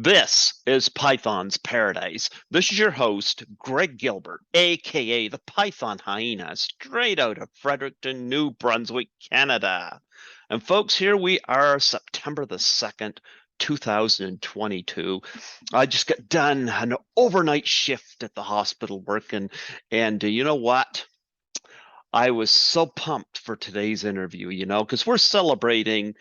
This is Python's Paradise. This is your host, Greg Gilbert, aka the Python Hyena, straight out of Fredericton, New Brunswick, Canada. And folks, here we are, September the 2nd, 2022. I just got done an overnight shift at the hospital working, and you know what? I was so pumped for today's interview, because we're celebrating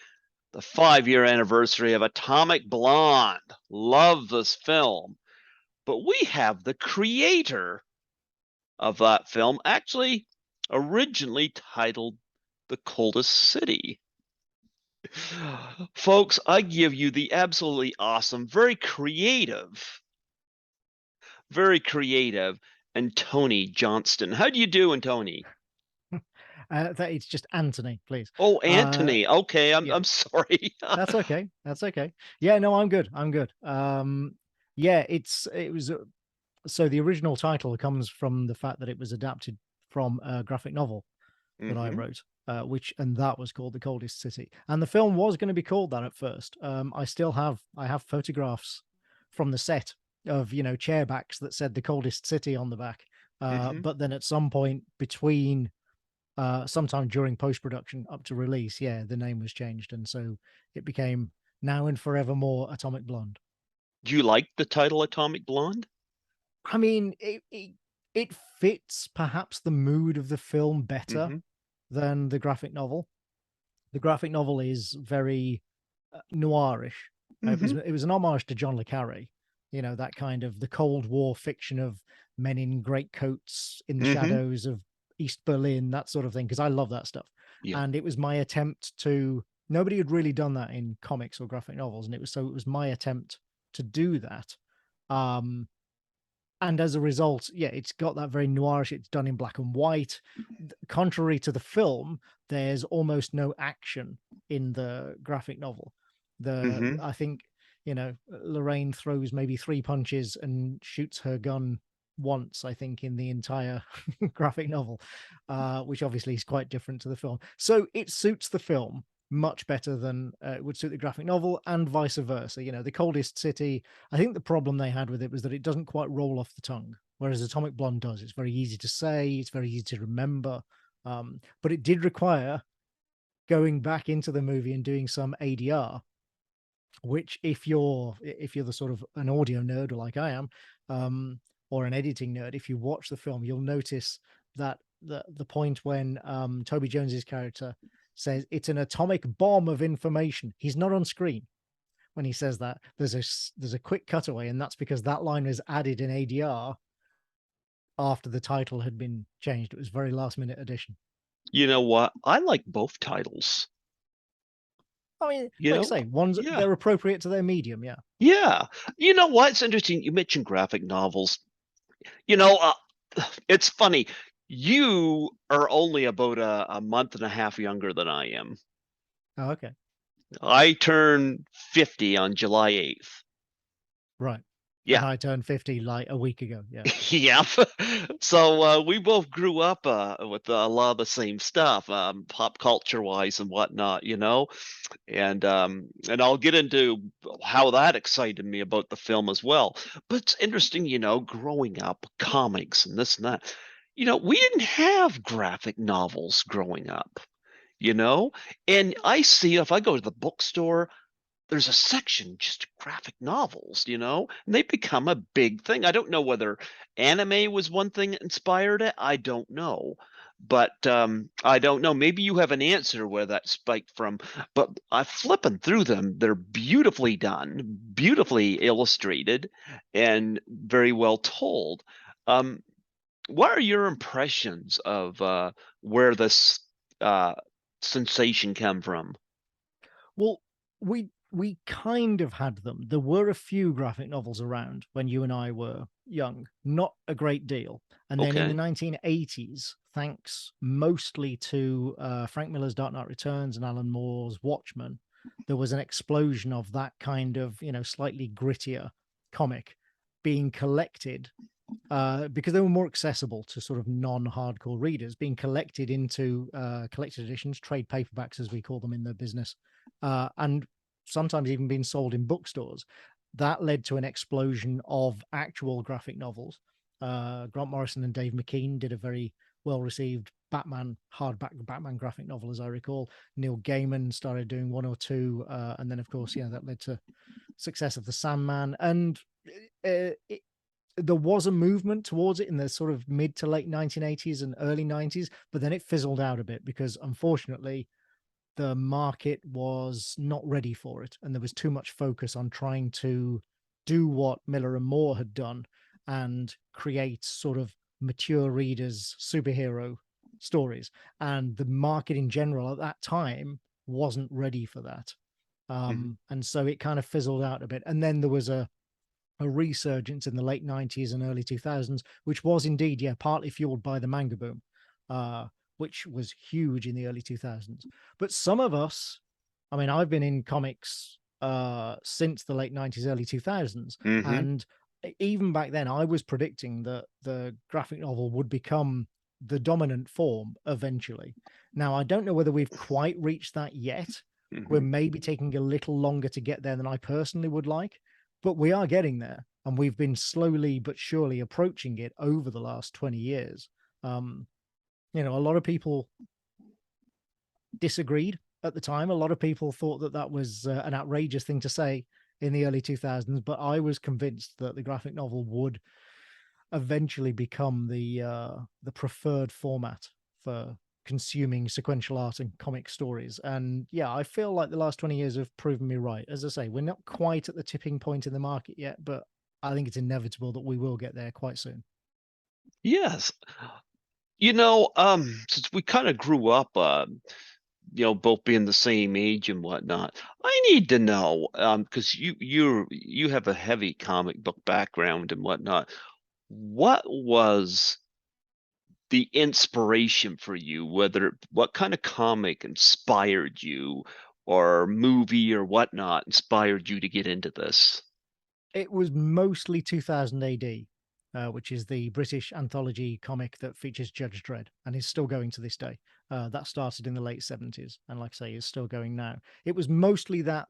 the 5-year anniversary of Atomic Blonde. Love this film. But we have the creator of that film, actually originally titled The Coldest City. Folks, I give you the absolutely awesome, very creative Antony Johnston. How do you do, Antony? That it's just Antony, please. Oh, Antony. Okay, Yeah, I'm sorry. that's okay. That's okay. Yeah, no, I'm good. I'm good. Yeah, it was so the original title comes from the fact that it was adapted from a graphic novel that I wrote, and that was called The Coldest City. And the film was going to be called that at first. I have photographs from the set of chairbacks that said The Coldest City on the back. But then at some point between sometime during post-production up to release, the name was changed, and so it became now and forevermore Atomic Blonde. Do you like the title Atomic Blonde? I mean, it fits perhaps the mood of the film better than the graphic novel. The graphic novel is very noirish. It was an homage to John le Carre, that kind of the Cold War fiction of men in greatcoats in the shadows of East Berlin, that sort of thing, because I love that stuff. Yeah. And it was my attempt to, nobody had really done that in comics or graphic novels, and it was my attempt to do that. And as a result, it's got that very noirish, it's done in black and white. Contrary to the film, there's almost no action in the graphic novel. I think, Lorraine throws maybe 3 punches and shoots her gun once, I think, in the entire graphic novel, which obviously is quite different to the film. So it suits the film much better than it would suit the graphic novel, and vice versa. The Coldest City, I think the problem they had with it was that it doesn't quite roll off the tongue, whereas Atomic Blonde does. It's very easy to say, it's very easy to remember, but it did require going back into the movie and doing some ADR, which if you're the sort of an audio nerd like I am, or an editing nerd, if you watch the film, you'll notice that the point when Toby Jones's character says it's an atomic bomb of information, he's not on screen when he says that. There's a quick cutaway, and that's because that line was added in ADR after the title had been changed. It was very last minute addition. You know what? I like both titles. I mean, like I say, they're appropriate to their medium. Yeah. Yeah. You know what? It's interesting. You mentioned graphic novels. It's funny. You are only about a month and a half younger than I am. Oh, okay. I turn 50 on July 8th. Right. Yeah. And I turned 50 like a week ago. Yeah. Yeah. So we both grew up with a lot of the same stuff, pop culture wise and whatnot, and I'll get into how that excited me about the film as well. But it's interesting, growing up, comics and this and that. We didn't have graphic novels growing up, and I see if I go to the bookstore, there's a section just graphic novels, and they become a big thing. I don't know whether anime was one thing that inspired it. I don't know. But I don't know. Maybe you have an answer where that spiked from. But I flipping through them. They're beautifully done, beautifully illustrated, and very well told. What are your impressions of where this sensation came from? Well, we kind of had them. There were a few graphic novels around when you and I were young, not a great deal. And then in the 1980s, thanks mostly to Frank Miller's Dark Knight Returns and Alan Moore's Watchmen, there was an explosion of that kind of, slightly grittier comic being collected because they were more accessible to sort of non-hardcore readers, being collected into collected editions, trade paperbacks, as we call them in the business, and sometimes even being sold in bookstores. that led to an explosion of actual graphic novels. Grant Morrison and Dave McKean did a very well-received Batman hardback Batman graphic novel, as I recall. Neil Gaiman started doing one or two, and then of course, that led to success of the Sandman. And there was a movement towards it in the sort of mid to late 1980s and early 90s, but then it fizzled out a bit because unfortunately the market was not ready for it, and there was too much focus on trying to do what Miller and Moore had done and create sort of mature readers superhero stories, and the market in general at that time wasn't ready for that. And so it kind of fizzled out a bit, and then there was a resurgence in the late 90s and early 2000s, which was indeed partly fueled by the manga boom, which was huge in the early 2000s. But some of us, I mean, I've been in comics since the late 90s, early 2000s. And even back then, I was predicting that the graphic novel would become the dominant form eventually. Now, I don't know whether we've quite reached that yet. We're maybe taking a little longer to get there than I personally would like, but we are getting there. And we've been slowly but surely approaching it over the last 20 years. A lot of people disagreed at the time. A lot of people thought that that was an outrageous thing to say in the early 2000s, but I was convinced that the graphic novel would eventually become the preferred format for consuming sequential art and comic stories. And I feel like the last 20 years have proven me right. As I say, we're not quite at the tipping point in the market yet, but I think it's inevitable that we will get there quite soon. Yes. Since we kind of grew up, both being the same age and whatnot, I need to know, because you have a heavy comic book background and whatnot. What was the inspiration for you? What kind of comic inspired you, or movie or whatnot inspired you to get into this? It was mostly 2000 AD, which is the British anthology comic that features Judge Dredd and is still going to this day. That started in the late 70s, and like I say, is still going now. It was mostly that,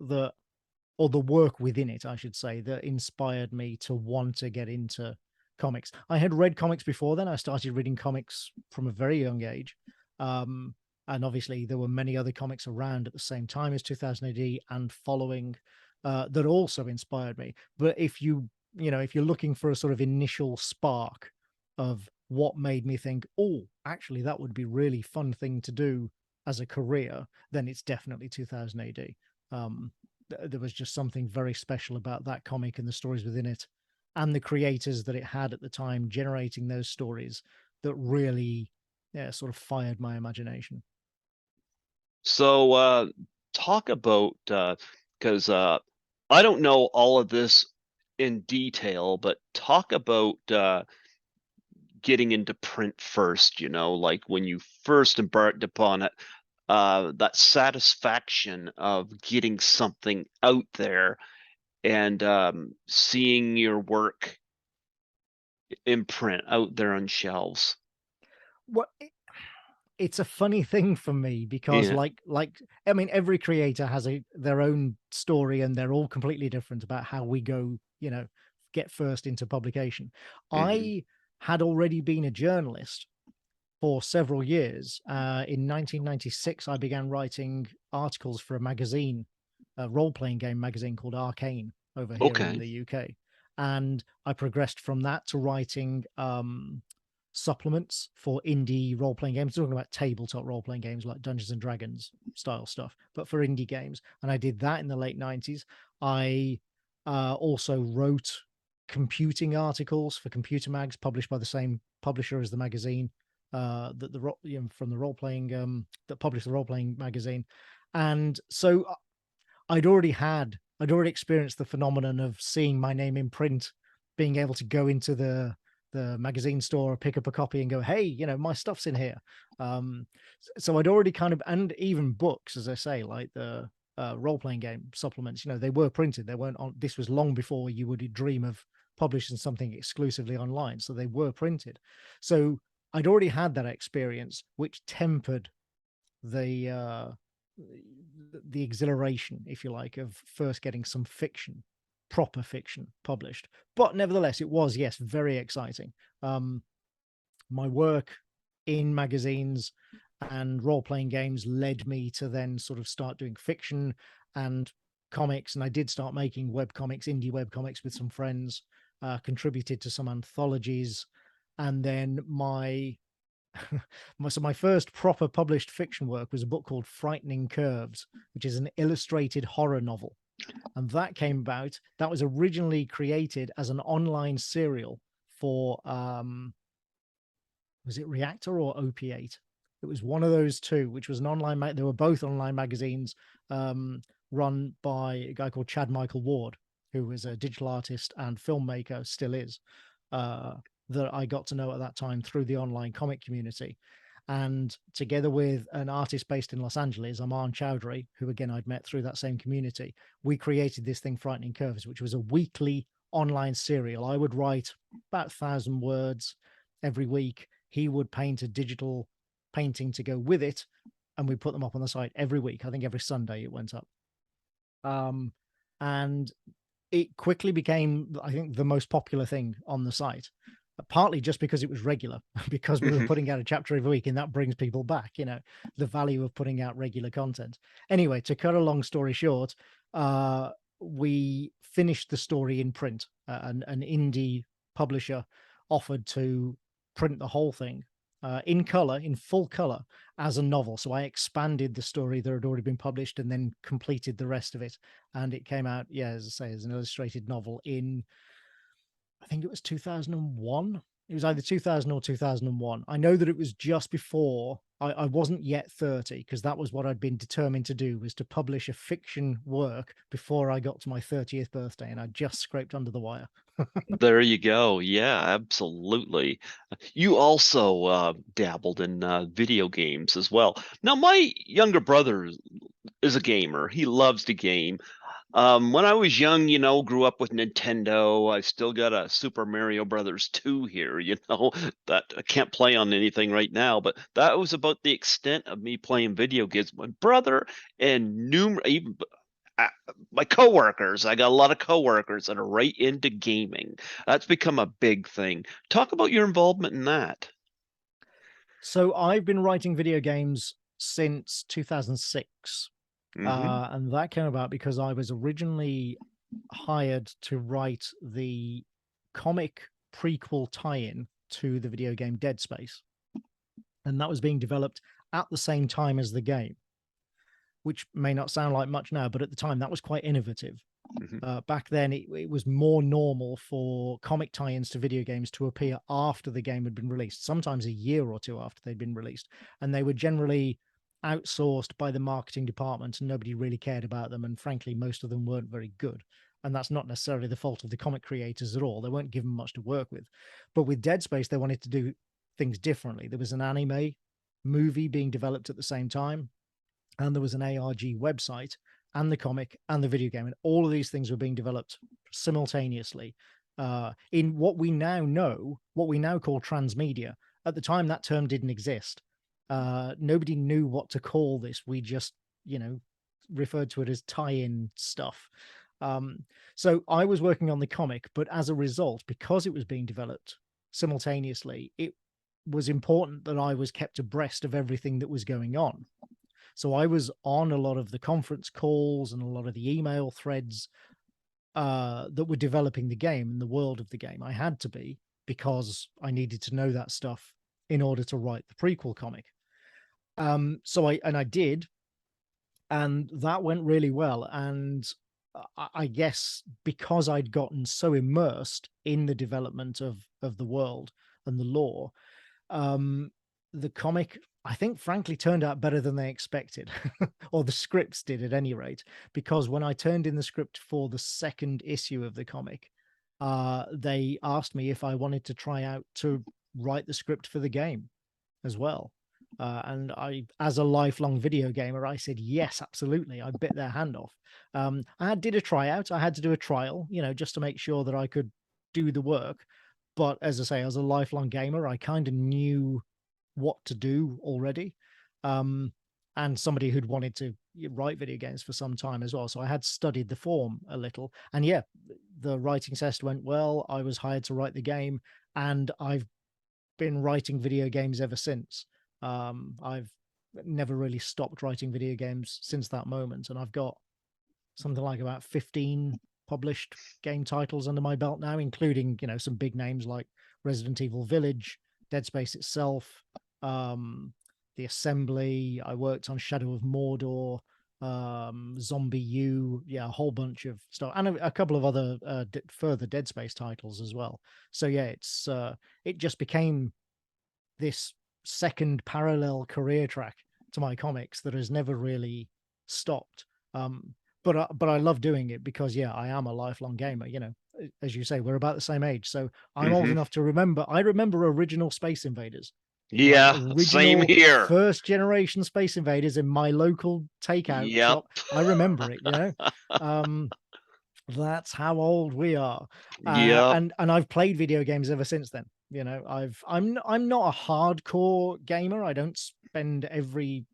or the work within it, I should say, that inspired me to want to get into comics. I had read comics before then. I started reading comics from a very young age. And obviously, there were many other comics around at the same time as 2000 AD and following that also inspired me. But if if you're looking for a sort of initial spark of what made me think, oh, actually, that would be really fun thing to do as a career, then it's definitely 2000 AD. There was just something very special about that comic and the stories within it and the creators that it had at the time generating those stories that really sort of fired my imagination. So, talk about, because I don't know all of this in detail, but talk about getting into print first, like when you first embarked upon it, that satisfaction of getting something out there and seeing your work in print out there on shelves. What it's a funny thing for me because Yeah. like I mean, every creator has their own story and they're all completely different about how we go, get first into publication. hmm I had already been a journalist for several years. In 1996, I began writing articles for a magazine, a role-playing game magazine called Arcane over here in Okay. the UK. And I progressed from that to writing supplements for indie role-playing games, talking about tabletop role-playing games like Dungeons and Dragons style stuff, but for indie games. And I did that in the late 90s. I also wrote computing articles for computer mags published by the same publisher as the magazine, that from the role-playing that published the role-playing magazine. And so I'd already experienced the phenomenon of seeing my name in print, being able to go into the magazine store, pick up a copy and go, hey, my stuff's in here. So I'd already kind of, and even books, as I say, like the role-playing game supplements, they were printed. They weren't on, this was long before you would dream of publishing something exclusively online. So they were printed. So I'd already had that experience, which tempered the exhilaration, if you like, of first getting some fiction proper fiction published. But nevertheless, it was, yes, very exciting. My work in magazines and role-playing games led me to then sort of start doing fiction and comics, and I did start making web comics, indie web comics with some friends, contributed to some anthologies, and then my first proper published fiction work was a book called Frightening Curves, which is an illustrated horror novel. And that came about, that was originally created as an online serial for, was it Reactor or OP8? It was one of those two, which was an online, they were both online magazines run by a guy called Chad Michael Ward, who was a digital artist and filmmaker, still is, that I got to know at that time through the online comic community. And together with an artist based in Los Angeles, Aman Chowdhury, who again I'd met through that same community, we created this thing, Frightening Curves, which was a weekly online serial. I would write about 1,000 words every week. He would paint a digital painting to go with it, and we put them up on the site every week. I think every Sunday it went up. And it quickly became, I think, the most popular thing on the site, partly just because it was regular, because we were putting out a chapter every week, and that brings people back, you know, the value of putting out regular content. Anyway, to cut a long story short, we finished the story in print. An indie publisher offered to print the whole thing in color, in full color, as a novel. So I expanded the story that had already been published and then completed the rest of it. And it came out, yeah, as I say, as an illustrated novel in, I think it was 2001. It was either 2000 or 2001. I know that it was just before I wasn't yet 30, because that was what I'd been determined to do, was to publish a fiction work before I got to my 30th birthday, and I just scraped under the wire. There you go. Yeah, absolutely. You also dabbled in video games as well. Now, my younger brother is a gamer. He loves to game. When I was young, you know, grew up with Nintendo. I still got a Super Mario Brothers 2 here, you know, that I can't play on anything right now, but that was about the extent of me playing video games. My brother and even uh, my coworkers, I got a lot of coworkers that are right into gaming. That's become a big thing. Talk about your involvement in that. So I've been writing video games since 2006. Hmm. And that came about because I was originally hired to write the comic prequel tie-in to the video game Dead Space. And that was being developed at the same time as the game, which may not sound like much now, but at the time that was quite innovative. Back then, it was more normal for comic tie-ins to video games to appear after the game had been released, sometimes a year or two after they'd been released. And they were generally outsourced by the marketing department, and nobody really cared about them. And frankly, most of them weren't very good. And that's not necessarily the fault of the comic creators at all. They weren't given much to work with. But with Dead Space, they wanted to do things differently. There was an anime movie being developed at the same time, and there was an ARG website, and the comic and the video game, and all of these things were being developed simultaneously in what we now know, what we now call transmedia. At the time, that term didn't exist. Nobody knew what to call this. We just, you know, referred to it as tie-in stuff. So I was working on the comic, but as a result, because it was being developed simultaneously, it was important that I was kept abreast of everything that was going on. So I was on a lot of the conference calls and a lot of the email threads that were developing the game and the world of the game. I had to be, because I needed to know that stuff in order to write the prequel comic. So I did, and that went really well. And I guess because I'd gotten so immersed in the development of the world and the lore, the comic, I think, frankly, turned out better than they expected, or the scripts did at any rate, because when I turned in the script for the second issue of the comic, they asked me if I wanted to try out to write the script for the game as well. And I, as a lifelong video gamer, I said, yes, absolutely. I bit their hand off. I did a tryout. I had to do a trial, you know, just to make sure that I could do the work. But as I say, as a lifelong gamer, I kind of knew what to do already. and somebody who'd wanted to write video games for some time as well. So I had studied the form a little, and yeah, the writing test went well. I was hired to write the game, and I've been writing video games ever since. I've never really stopped writing video games since that moment, and I've got something like about 15 published game titles under my belt now, including, you know, some big names like Resident Evil Village, Dead Space itself, The Assembly. I worked on Shadow of Mordor, Zombie U, yeah, a whole bunch of stuff, and a couple of other further Dead Space titles as well. So yeah, it just became this second parallel career track to my comics that has never really stopped. But I love doing it because, yeah, I am a lifelong gamer. You know, as you say, we're about the same age, so I'm old enough to remember. I remember original Space Invaders, like Yeah, same original here. first generation Space Invaders in my local takeout Yep. shop. I remember it. You know, that's how old we are, Yep. and I've played video games ever since then. You know, I'm not a hardcore gamer. I don't spend every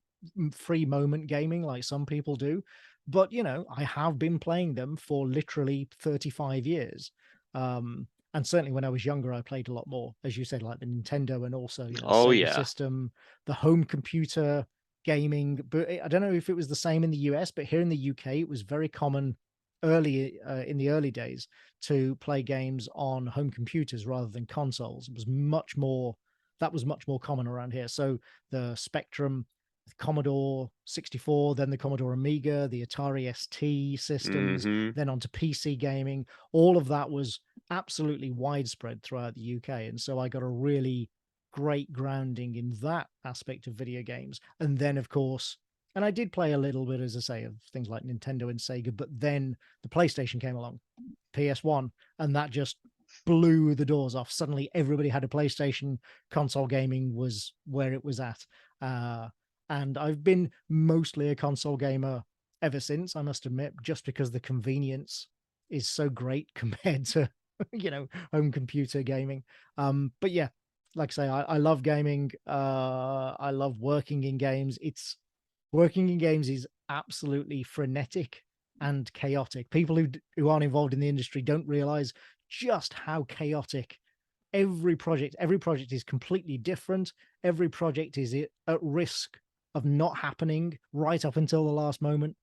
free moment gaming like some people do, but you know, I have been playing them for literally 35 years. And certainly when I was younger, I played a lot more, as you said, like the Nintendo and also, you know, Oh Sega yeah. system, the home computer gaming. But I don't know if it was the same in the US, but here in the UK, it was very common early in the early days to play games on home computers rather than consoles. It was much more that was much more common around here. So the Spectrum, the Commodore 64, then the Commodore Amiga, the Atari ST systems, Mhm. then onto PC gaming. All of that was absolutely widespread throughout the UK. And so I got a really great grounding in that aspect of video games. And then, of course, and I did play a little bit, as I say, of things like Nintendo and Sega, but then the PlayStation came along, PS1, and that just blew the doors off. Suddenly, everybody had a PlayStation. Console gaming was where it was at. And I've been mostly a console gamer ever since, I must admit, just because the convenience is so great compared to, you know, home computer gaming. But yeah, like I say, I love gaming. I love working in games. Working in games is absolutely frenetic and chaotic. People who aren't involved in the industry don't realize just how chaotic every project is completely different. Every project is at risk of not happening right up until the last moment.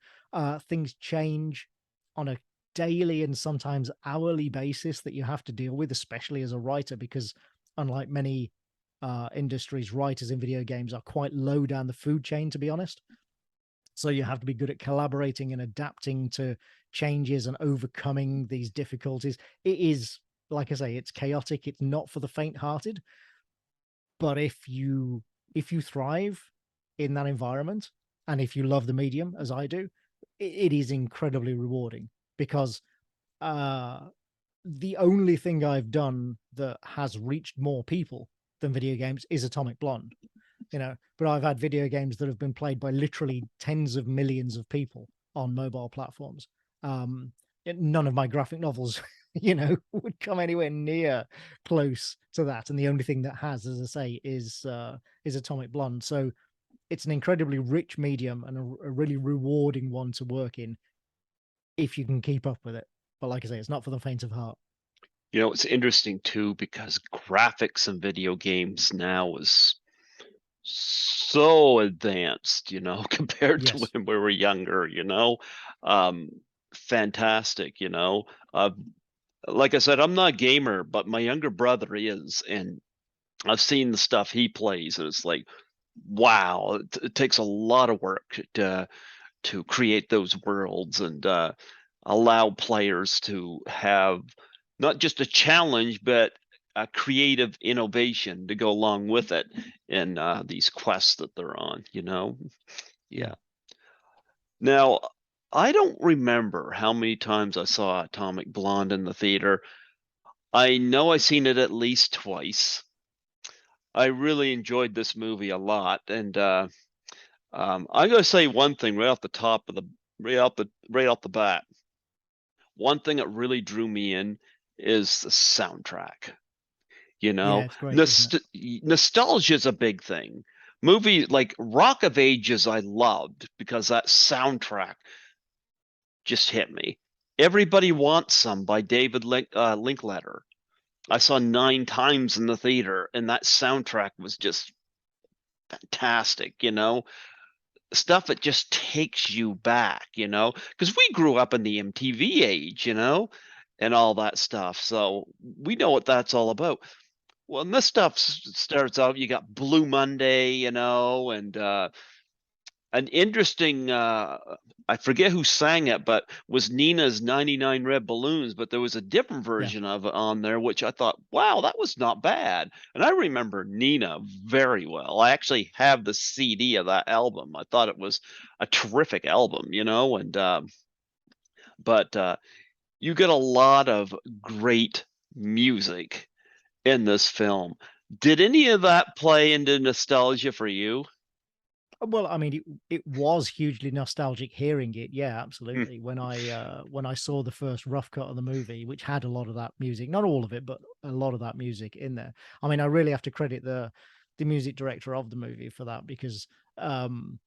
Things change on a daily and sometimes hourly basis that you have to deal with, especially as a writer, because unlike many industries, writers in video games are quite low down the food chain, to be honest. So you have to be good at collaborating and adapting to changes and overcoming these difficulties. It is, like I say, it's chaotic. It's not for the faint-hearted. But if you thrive in that environment, and if you love the medium as I do, it is incredibly rewarding because the only thing I've done that has reached more people than video games is Atomic Blonde, you know, but I've had video games that have been played by literally tens of millions of people on mobile platforms. None of my graphic novels, you know, would come anywhere near close to that. And the only thing that has, as I say, is Atomic Blonde. So it's an incredibly rich medium and a really rewarding one to work in if you can keep up with it. But like I say, it's not for the faint of heart. You know, it's interesting too because graphics in video games now is so advanced, you know, compared to Yes. when we were younger, you know. Um, Fantastic, you know. Like I said, I'm not a gamer, but my younger brother is, and I've seen the stuff he plays, and it's like, wow, it takes a lot of work to create those worlds and allow players to have not just a challenge, but a creative innovation to go along with it in these quests that they're on, you know? Yeah. Yeah. Now, I don't remember how many times I saw Atomic Blonde in the theater. I know I seen it at least twice. I really enjoyed this movie a lot, and I'm gonna say one thing right off the top of the right off the bat. One thing that really drew me in is the soundtrack. You Yeah, know, it's great, isn't it? nostalgia is a big thing, movie like Rock of Ages I loved because that soundtrack just hit me. Everybody Wants Some by Linkletter. I saw 9 times in the theater, and that soundtrack was just fantastic, you know? Stuff that just takes you back, you know? Because we grew up in the MTV age, you know, and all that stuff. So we know what that's all about. Well, and this stuff starts out, you got Blue Monday, you know, and an interesting I forget who sang it, but was Nina's 99 Red Balloons, but there was a different Yeah. version of it on there, which I thought, wow, that was not bad. And I remember Nina very well. I actually have the CD of that album. I thought it was a terrific album, you know, and but you get a lot of great music in this film. Did any of that play into nostalgia for you? Well, I mean, it was hugely nostalgic hearing it. Yeah, Hmm. absolutely. When I saw the first rough cut of the movie, which had a lot of that music, not all of it, but a lot of that music in there. I mean, I really have to credit the music director of the movie for that, because um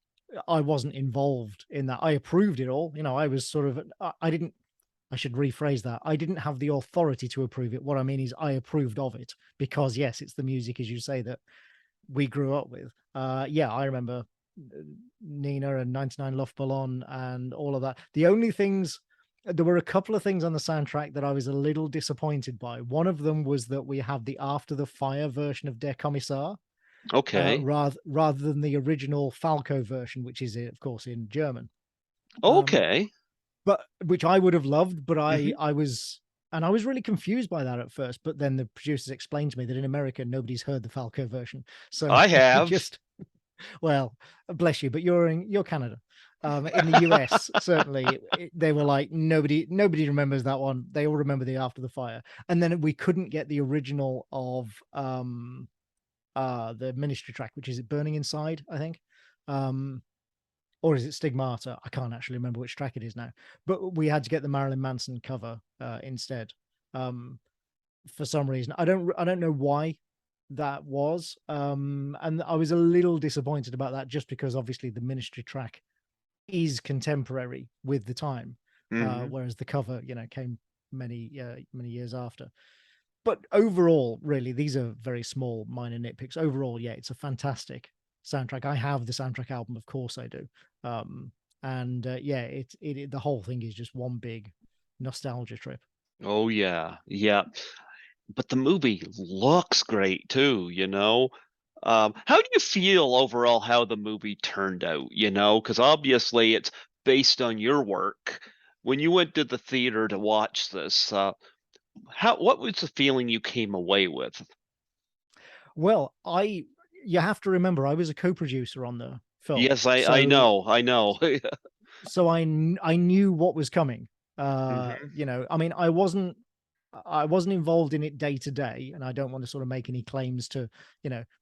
I wasn't involved in that. I approved it all. You know, I was sort of I didn't I should rephrase that. I didn't have the authority to approve it. What I mean is I approved of it because yes, it's the music, as you say, that we grew up with. Yeah, I remember Nina and 99 Luftballon and all of that. The only things, there were a couple of things on the soundtrack that I was a little disappointed by. One of them was that we have the After the Fire version of Der Kommissar, Okay. rather than the original Falco version, which is, of course, in German. Um, Okay. but which I would have loved, but Hmm. I was, and I was really confused by that at first. But then the producers explained to me that in America nobody's heard the Falco version, so I we have. just, well, bless you, but you're Canada. In the US, certainly, they were like nobody remembers that one. They all remember the After the Fire, and then we couldn't get the original of the Ministry track, which is Burning Inside, I think. Um, or is it Stigmata? I can't actually remember which track it is now. But we had to get the Marilyn Manson cover instead. Um, for some reason, I don't know why that was. And I was a little disappointed about that, just because obviously the Ministry track is contemporary with the time, Hmm. whereas the cover, came many years after. But overall, really, these are very small, minor nitpicks. Overall, yeah, it's a fantastic soundtrack. I have the soundtrack album, of course I do. Um, and yeah, the whole thing is just one big nostalgia trip. Oh yeah, yeah. But the movie looks great too, you know. How do you feel overall how the movie turned out, you know? Because obviously it's based on your work. When you went to the theater to watch this, what was the feeling you came away with? Well, you have to remember, I was a co-producer on the film, Yes, I know, I know. so I knew what was coming. Hmm. I mean, I wasn't involved in it day to day, and I don't want to sort of make any claims to,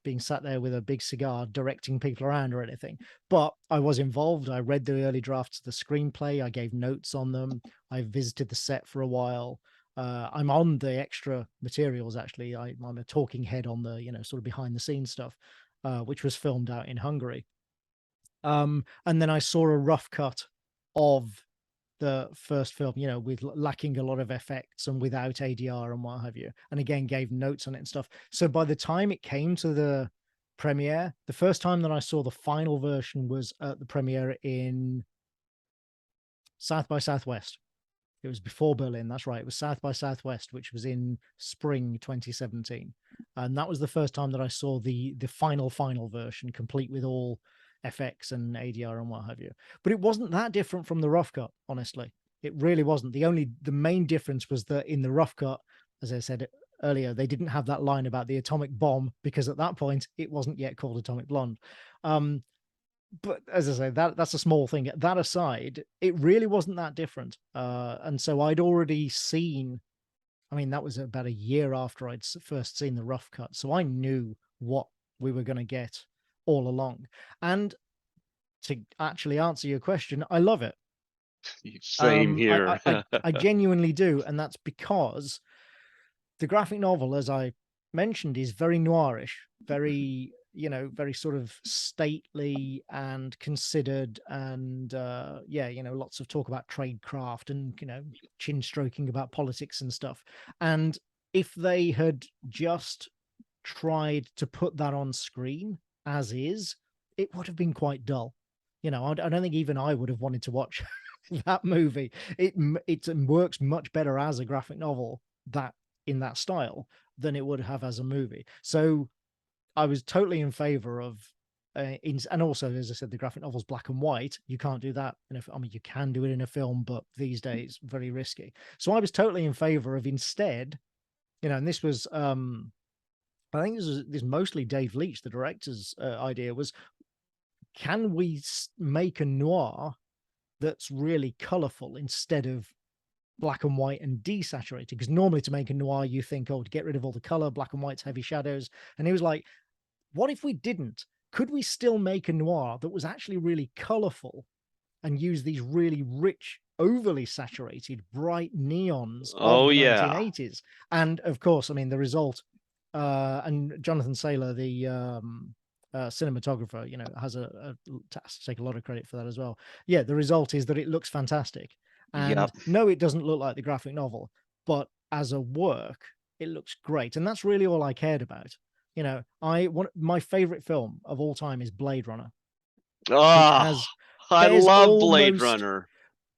being sat there with a big cigar directing people around or anything. But I was involved. I read the early drafts of the screenplay. I gave notes on them. I visited the set for a while. I'm on the extra materials actually. I'm a talking head on the, sort of behind the scenes stuff, which was filmed out in Hungary. And then I saw a rough cut of the first film, with lacking a lot of effects and without ADR and what have you. And again, gave notes on it and stuff. So by the time it came to the premiere, the first time that I saw the final version was at the premiere in South by Southwest. It was before Berlin. That's right. It was South by Southwest, which was in spring 2017, and that was the first time that I saw the final version, complete with all FX and ADR and what have you. But it wasn't that different from the rough cut, honestly. It really wasn't. The main difference was that in the rough cut, as I said earlier, they didn't have that line about the atomic bomb, because at that point it wasn't yet called Atomic Blonde. Um, but as I say, that's a small thing. That aside, it really wasn't that different. And so I'd already seen. I mean, that was about a year after I'd first seen the rough cut, so I knew what we were going to get all along. And to actually answer your question, I love it. Same here. I genuinely do, and that's because the graphic novel, as I mentioned is very noirish, very, very sort of stately and considered, and lots of talk about tradecraft and, chin stroking about politics and stuff. And if they had just tried to put that on screen as is, it would have been quite dull. I don't think even I would have wanted to watch that movie. It works much better as a graphic novel, that in that style, than it would have as a movie. So I was totally in favor of, and also, as I said, the graphic novel's black and white. You can't do that. I mean, you can do it in a film, but these days, very risky. So I was totally in favor of, instead, and this was, I think this mostly Dave Leitch, the director's idea was, can we make a noir that's really colorful instead of black and white and desaturated? Because normally to make a noir, you think, oh, to get rid of all the color, black and white's heavy shadows. And he was like, what if we didn't? Could we still make a noir that was actually really colorful and use these really rich, overly saturated, bright neons of Oh, the yeah. 1980s? And of course, I mean, the result, and Jonathan Saylor, the cinematographer, has to take a lot of credit for that as well. Yeah, the result is that it looks fantastic. And Yep. no, it doesn't look like the graphic novel, but as a work, it looks great. And that's really all I cared about. My favorite film of all time is Blade Runner, which Oh, I bears love Blade almost Runner.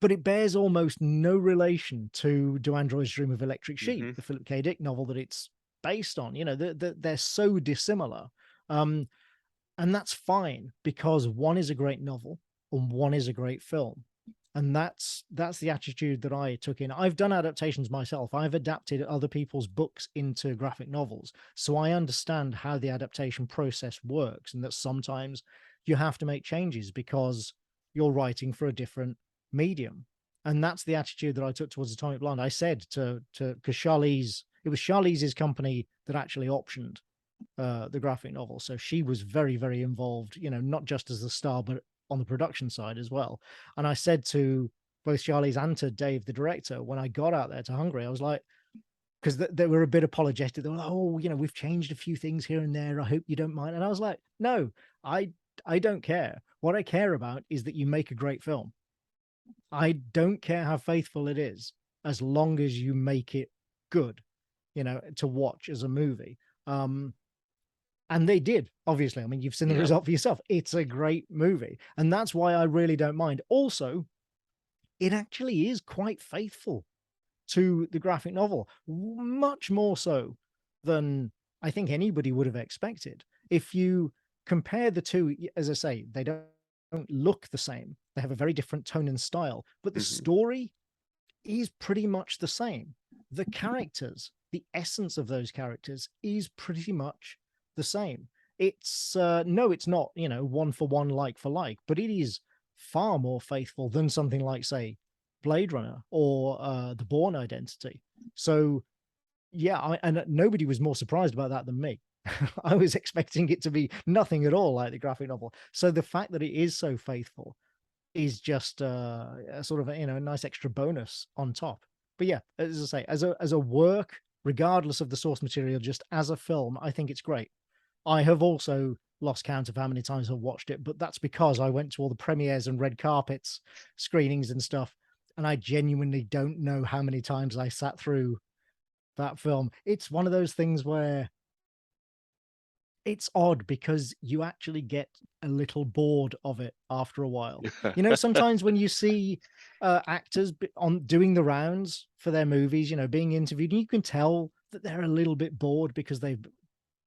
but it bears almost no relation to Do Androids Dream of Electric Sheep, Mhm. the Philip K. Dick novel that it's based on. They're so dissimilar. And that's fine, because one is a great novel and one is a great film. And that's the attitude that I took in. I've done adaptations myself. I've adapted other people's books into graphic novels. So I understand how the adaptation process works, and that sometimes you have to make changes because you're writing for a different medium. And that's the attitude that I took towards Atomic Blonde. I said because it was Charlize's company that actually optioned the graphic novel. So she was very, very involved, not just as the star, but on the production side as well. And I said to both Charlize and to Dave, the director, when I got out there to Hungary, I was like, because they were a bit apologetic. They were like, oh, we've changed a few things here and there. I hope you don't mind. And I was like, no, I don't care. What I care about is that you make a great film. I don't care how faithful it is, as long as you make it good, to watch as a movie. And they did, obviously. I mean, you've seen the Yep. result for yourself. It's a great movie. And that's why I really don't mind. Also, it actually is quite faithful to the graphic novel, much more so than I think anybody would have expected. If you compare the two, as I say, they don't look the same. They have a very different tone and style, but the Mhm. story is pretty much the same. The characters, the essence of those characters is pretty much the same. It's no, it's not, one for one, like for like, but it is far more faithful than something like, say, Blade Runner or The Bourne Identity. So yeah, and nobody was more surprised about that than me. I was expecting it to be nothing at all like the graphic novel. So the fact that it is so faithful is just a sort of a nice extra bonus on top. But yeah, as I say, as a work, regardless of the source material, just as a film, I think it's great. I have also lost count of how many times I've watched it, but that's because I went to all the premieres and red carpets, screenings and stuff, and I genuinely don't know how many times I sat through that film. It's one of those things where it's odd because you actually get a little bored of it after a while. Sometimes when you see actors on doing the rounds for their movies, being interviewed, and you can tell that they're a little bit bored because they've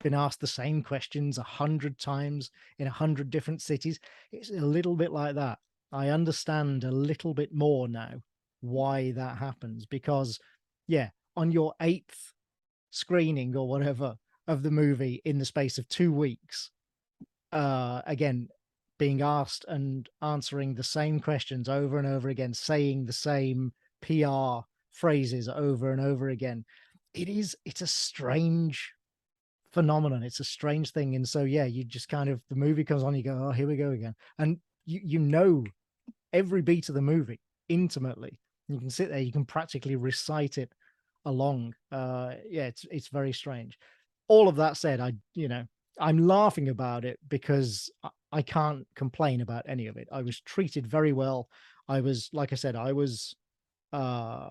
been asked the same questions 100 times in 100 different cities. It's a little bit like that. I understand a little bit more now why that happens, because yeah, on your 8th screening or whatever of the movie in the space of 2 weeks, again, being asked and answering the same questions over and over again, saying the same PR phrases over and over again. It's a strange phenomenon. It's a strange thing. And so, yeah, you just kind of, the movie comes on, you go, oh, here we go again. And you know every beat of the movie intimately. You can sit there, you can practically recite it along. Yeah, it's very strange. all of that said, I'm laughing about it because I can't complain about any of it. I was treated very well. I was, like I said, I was uh,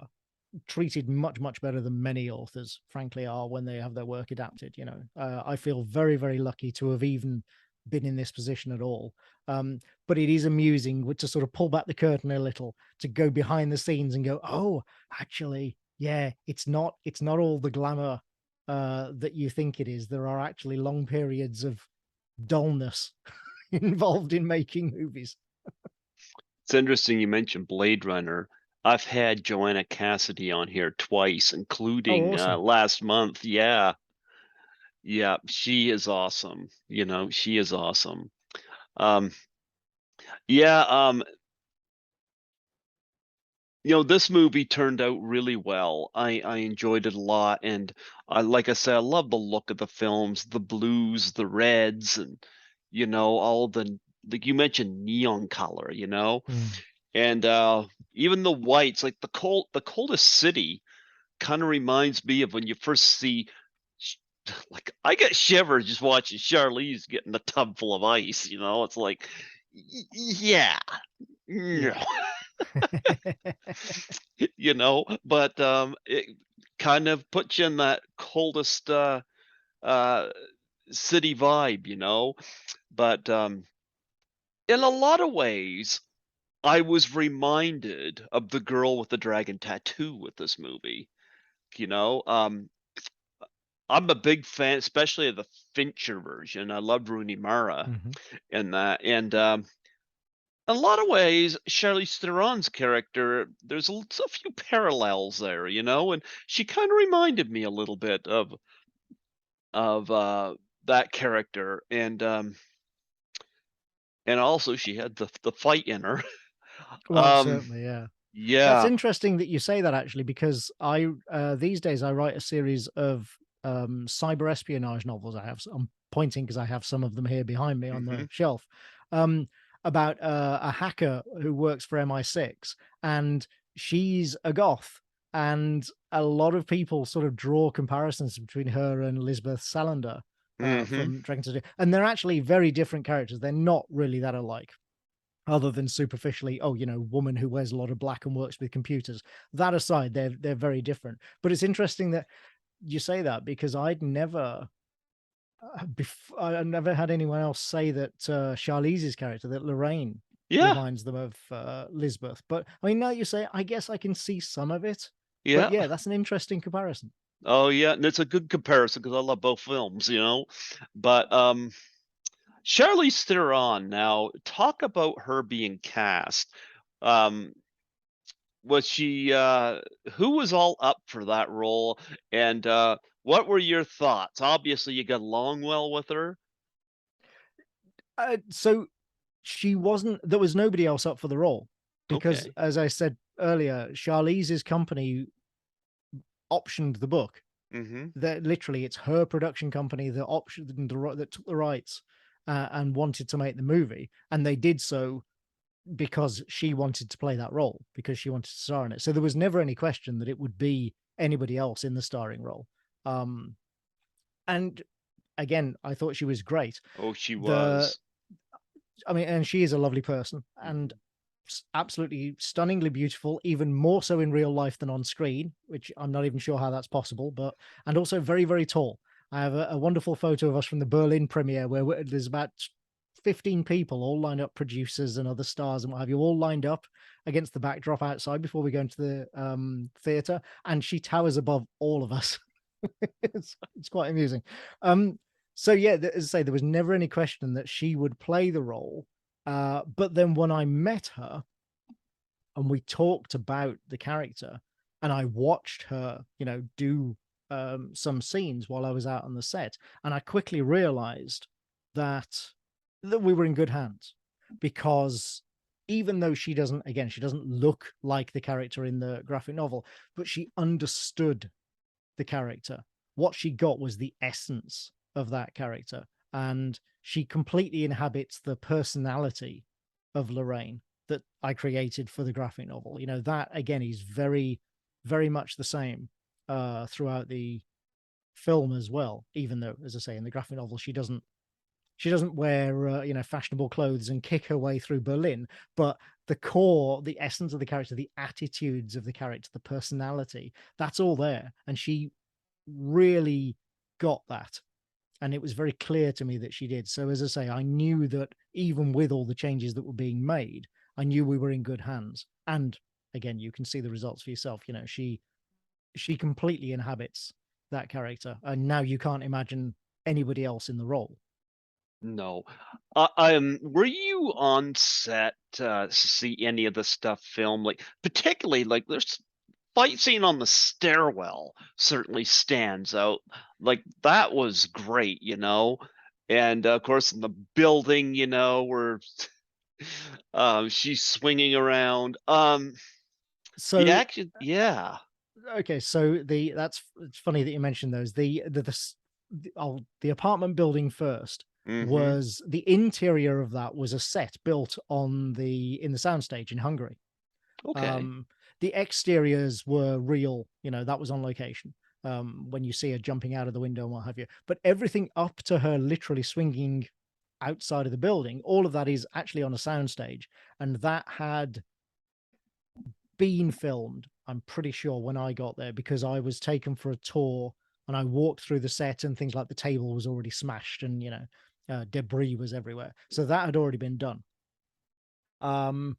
treated much, much better than many authors, frankly, are when they have their work adapted. I feel very, very lucky to have even been in this position at all. But it is amusing to sort of pull back the curtain a little, to go behind the scenes and go, oh, actually, yeah, it's not all the glamour that you think it is. There are actually long periods of dullness involved in making movies. It's interesting you mentioned Blade Runner. I've had Joanna Cassidy on here twice, Oh, including, awesome. last month. Yeah. Yeah, she is awesome. She is awesome. Um, yeah, this movie turned out really well. I enjoyed it a lot, and like I said, I love the look of the films, the blues, the reds, and all like you mentioned neon color, Mm. and even the whites, like the coldest city, kind of reminds me of when you first see. sh- Like I get shivers just watching Charlize get in a tub full of ice. It's like, yeah, no. Yeah. But it kind of puts you in that coldest uh city vibe, but in a lot of ways I was reminded of the girl with the dragon tattoo with this movie. you know um I'm a big fan, especially of the Fincher version. I loved Rooney Mara Mhm. in that, and in a lot of ways, Charlize Theron's character, there's a few parallels there, and she kind of reminded me a little bit of that character, and also she had the fight in her. Well, Um, certainly, yeah. That's yeah. interesting that you say that, actually, because these days I write a series of cyber espionage novels. I'm pointing because I have some of them here behind me on Hmm. the shelf, um, about a hacker who works for MI6, and she's a goth. And a lot of people sort of draw comparisons between her and Elizabeth Salander Hmm. from Dragon City, and they're actually very different characters. They're not really that alike, other than superficially, oh, woman who wears a lot of black and works with computers. That aside, they're very different. But it's interesting that you say that, because I never had anyone else say that Charlize's character, that Lorraine, Yeah. reminds them of Lisbeth. But I mean, now you say, I guess I can see some of it. But Yeah. yeah, that's an interesting comparison. Oh, yeah. And it's a good comparison because I love both films. But Charlize Theron, now talk about her being cast. Um, was she who was all up for that role, and what were your thoughts? Obviously, you got along well with her. So there was nobody else up for the role, because, Okay. as I said earlier, Charlize's company optioned the book. Mhm. That literally, it's her production company that optioned that took the rights and wanted to make the movie, and they did so because she wanted to play that role, because she wanted to star in it. So there was never any question that it would be anybody else in the starring role. Um, and again, I thought she was great. Oh, she The was. I mean, and she is a lovely person, and Mhm. absolutely stunningly beautiful, even more so in real life than on screen, which I'm not even sure how that's possible. But and also very, very tall. I have a wonderful photo of us from the Berlin premiere where there's about 15 people all lined up, producers and other stars and what have you, all lined up against the backdrop outside before we go into the theater, and she towers above all of us. It's quite amusing. Um, so yeah, as I say, there was never any question that she would play the role. But then when I met her and we talked about the character, and I watched her, do some scenes while I was out on the set, and I quickly realized that we were in good hands, because even though she doesn't look like the character in the graphic novel, but she understood the character. What she got was the essence of that character. And she completely inhabits the personality of Lorraine that I created for the graphic novel. That again is very, very much the same throughout film as well, even though, as I say, in the graphic novel, she doesn't wear fashionable clothes and kick her way through Berlin, but the core, the essence of the character, the attitudes of the character, the personality, that's all there, and she really got that, and it was very clear to me that she did. So as I say, I knew that even with all the changes that were being made, I knew we were in good hands. And again, you can see the results for yourself. She completely inhabits that character, and now you can't imagine anybody else in the role. No. Were you on set to see any of the stuff filmed? Like, particularly, like, there's fight scene on the stairwell certainly stands out. Like, that was great, you know? And, of course, in the building, where she's swinging around. The So action, yeah. okay, so it's funny that you mentioned those. The apartment building first Mhm. was the interior of that was a set built in the soundstage in Hungary. Okay. Um, the exteriors were real, that was on location. When you see her jumping out of the window and what have you, but everything up to her literally swinging outside of the building, all of that is actually on a soundstage, and that had been filmed, I'm pretty sure, when I got there, because I was taken for a tour and I walked through the set and things like the table was already smashed and, debris was everywhere. So that had already been done. And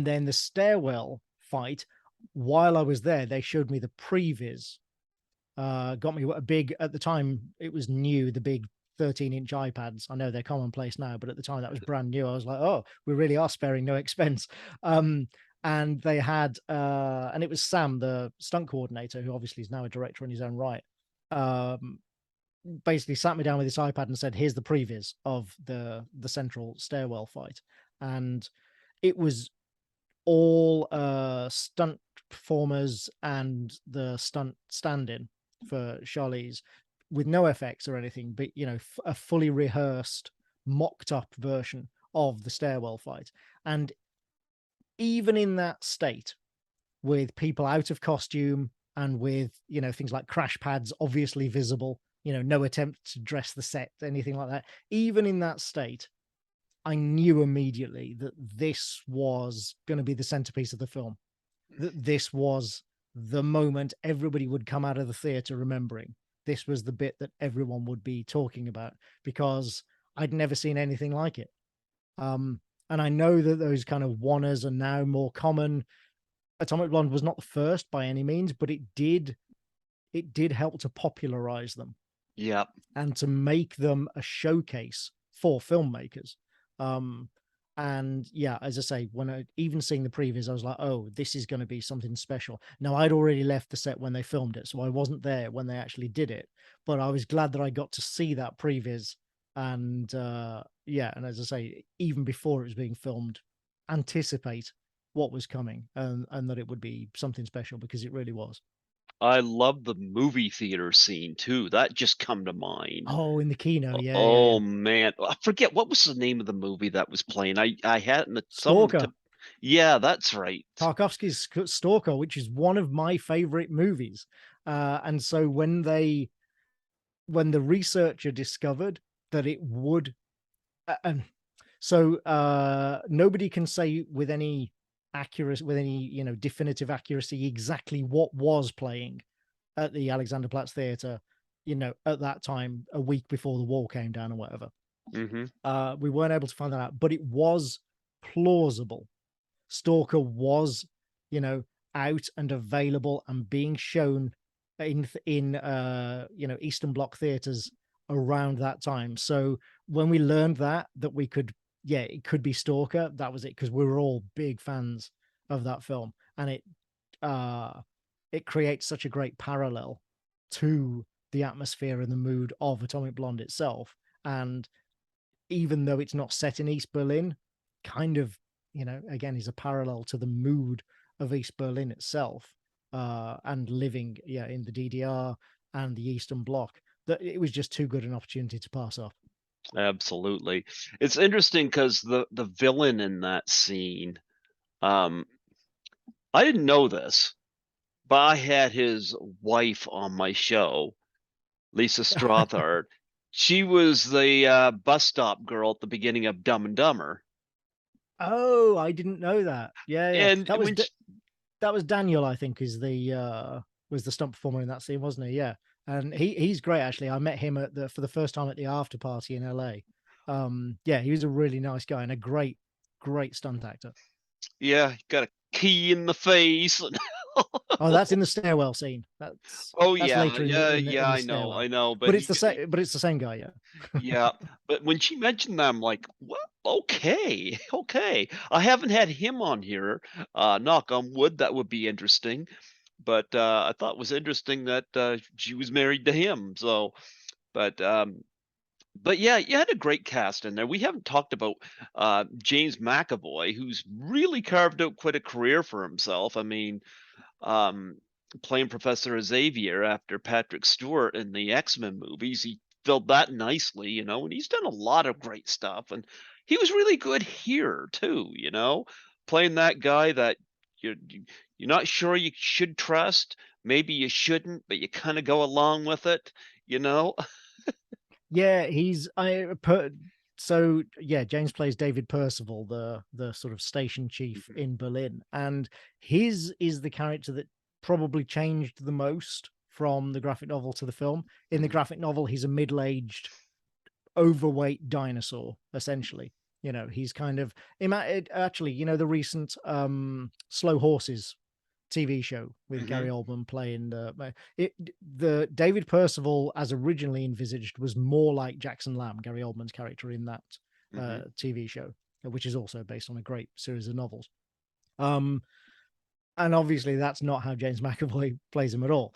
then the stairwell fight, while I was there, they showed me the previs. Got me a big, at the time, it was new, the big 13-inch iPads. I know they're commonplace now, but at the time that was brand new. I was like, oh, we really are sparing no expense. And they had, and it was Sam, the stunt coordinator, who obviously is now a director in his own right. Um, Basically sat me down with this iPad and said, here's the previs of the central stairwell fight. And it was all stunt performers and the stunt stand-in for Charlize with no effects or anything, but a fully rehearsed, mocked up version of the stairwell fight. And even in that state, with people out of costume and with things like crash pads obviously visible, no attempt to dress the set, anything like that, even in that state, I knew immediately that this was going to be the centerpiece of the film, that this was the moment everybody would come out of the theater remembering. This was the bit that everyone would be talking about, because I'd never seen anything like it. And I know that those kind of oneers are now more common. Atomic Blonde was not the first by any means, but it did help to popularize them Yep. and to make them a showcase for filmmakers. Um, and yeah, as I say, when I even seeing the previews, I was like, oh, this is going to be something special. Now, I'd already left the set when they filmed it, so I wasn't there when they actually did it, but I was glad that I got to see that previs. And yeah, and as I say, even before it was being filmed, anticipate what was coming, and that it would be something special, because it really was. I love the movie theater scene too. That just come to mind. Oh, in the kino, yeah, yeah, Oh yeah. man, I forget what was the name of the movie that was playing. I had it in the some Stalker. to, yeah, that's right. Tarkovsky's Stalker, which is one of my favorite movies. And so when the researcher discovered that it would, and so nobody can say with any accuracy, with any definitive accuracy, exactly what was playing at the Alexanderplatz Theater, at that time, a week before the wall came down or whatever. Mhm. We weren't able to find that out, but it was plausible. Stalker was, you know, out and available and being shown in Eastern Bloc theaters around that time. So when we learned that we could, yeah, it could be Stalker, that was it, because we were all big fans of that film, and uh it creates such a great parallel to the atmosphere and the mood of Atomic Blonde itself. And even though it's not set in East Berlin, kind of, again, is a parallel to the mood of East Berlin itself, and living, yeah, in the DDR and the Eastern Bloc, that it was just too good an opportunity to pass up. Absolutely. It's interesting because the villain in that scene, um, I didn't know this, but I had his wife on my show, Lisa Strathard. She was the bus stop girl at the beginning of Dumb and Dumber. Oh, I didn't know that. Yeah, yeah. And That was when she, that was Daniel, I think, is the was the stunt performer in that scene, wasn't he? Yeah. And he's great actually. I met him at the for the first time at the after party in LA. Yeah, he was a really nice guy and a great stunt actor. yeah, got a key in the face. Oh, that's in the stairwell scene. Oh That's yeah, later in the yeah, in the yeah. in the I stairwell. know, but But it's the same. But it's the same guy. Yeah. yeah. But when she mentioned that, I'm like, what? Okay, okay. I haven't had him on here. Knock on wood, that would be interesting. But I thought it was interesting that she was married to him. So, but yeah, you had a great cast in there. We haven't talked about James McAvoy, who's really carved out quite a career for himself. I mean, um, playing Professor Xavier after Patrick Stewart in the X-Men movies. He filled that nicely, and he's done a lot of great stuff. And he was really good here too, playing that guy that you're not sure you should trust, maybe you shouldn't, but you kind of go along with it, you know. Yeah, he's I put so yeah, James plays David Percival, the sort of station chief Mhm, in Berlin, and his is the character that probably changed the most from the graphic novel to the film. In the mhm, graphic novel, he's a middle-aged, overweight dinosaur, essentially. He's kind of actually, the recent Slow Horses TV show with Gary mhm, Oldman playing the David Percival as originally envisaged was more like Jackson Lamb, Gary Oldman's character in that mhm. TV show, which is also based on a great series of novels. Um, and obviously that's not how James McAvoy plays him at all.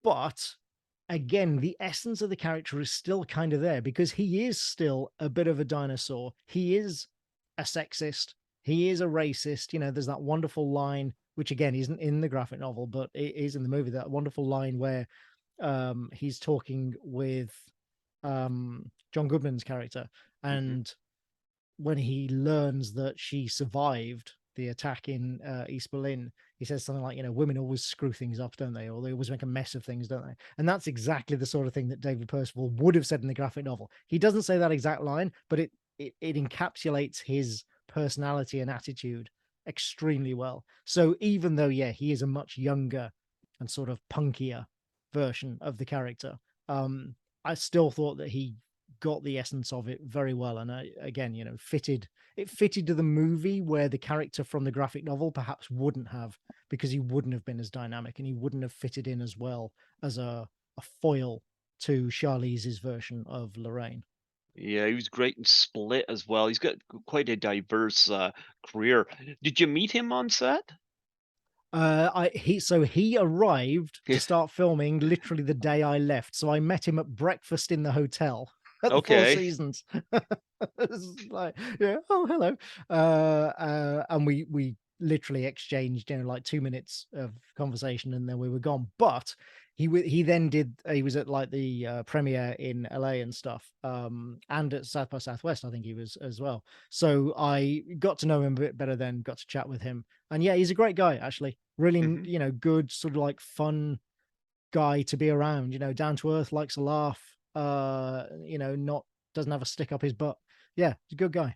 But again, the essence of the character is still kind of there because he is still a bit of a dinosaur. He is a sexist. He is a racist. There's that wonderful line, which again isn't in the graphic novel, but it is in the movie. That wonderful line where he's talking with John Goodman's character, Mhm. and when he learns that she survived the attack in East Berlin, he says something like, women always screw things up, don't they? Or they always make a mess of things, don't they? And that's exactly the sort of thing that David Percival would have said in the graphic novel. He doesn't say that exact line, but it encapsulates his personality and attitude extremely well. So even though, yeah, he is a much younger and sort of punkier version of the character, I still thought that he got the essence of it very well. And again, fitted to the movie where the character from the graphic novel perhaps wouldn't have, because he wouldn't have been as dynamic and he wouldn't have fitted in as well as a foil to Charlize's version of Lorraine. Yeah, he was great in Split as well. He's got quite a diverse career. Did you meet him on set? He arrived to start filming literally the day I left. So I met him at breakfast in the hotel at the Four Okay. Seasons. It's like, yeah, oh hello, and we literally exchanged, like 2 minutes of conversation, and then we were gone. But he then did. He was at like the premiere in LA and stuff, and at South by Southwest, I think he was as well. So I got to know him a bit better then. Got to chat with him, and yeah, he's a great guy actually. Really, Hmm. good sort of like fun guy to be around. Down to earth, likes a laugh. Not doesn't have a stick up his butt. Yeah, he's a good guy.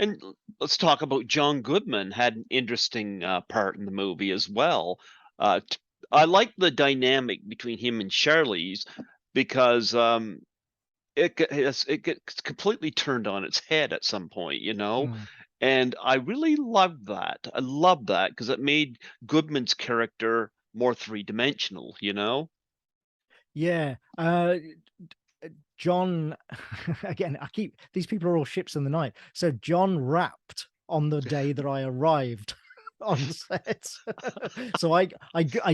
And let's talk about John Goodman. Had an interesting part in the movie as well. I like the dynamic between him and Charlize because it gets completely turned on its head at some point, Hmm. and I really loved that. I love that because it made Goodman's character more three-dimensional, you know? Yeah. John, again, I keep these people are all ships in the night. So John rapped on the day that I arrived on set. So I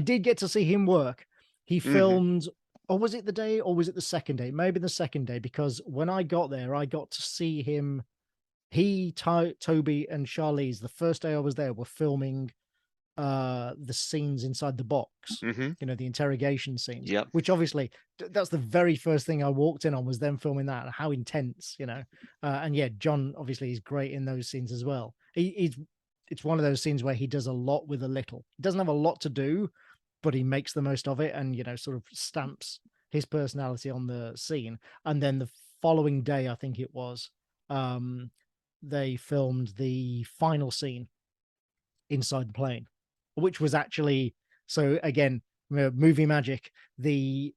did get to see him work. He Mhm, filmed, or was it the day, or was it the second day? Maybe the second day, because when I got there, I got to see him. Toby, and Charlize, the first day I was there, were filming the scenes inside the box, mhm, the interrogation scenes, yep, which obviously that's the very first thing I walked in on, was them filming that, and how intense, and yeah, John obviously is great in those scenes as well. It's one of those scenes where he does a lot with a little. He doesn't have a lot to do, but he makes the most of it and, sort of stamps his personality on the scene. And then the following day, I think it was, they filmed the final scene inside the plane, which was actually, so again, movie magic. That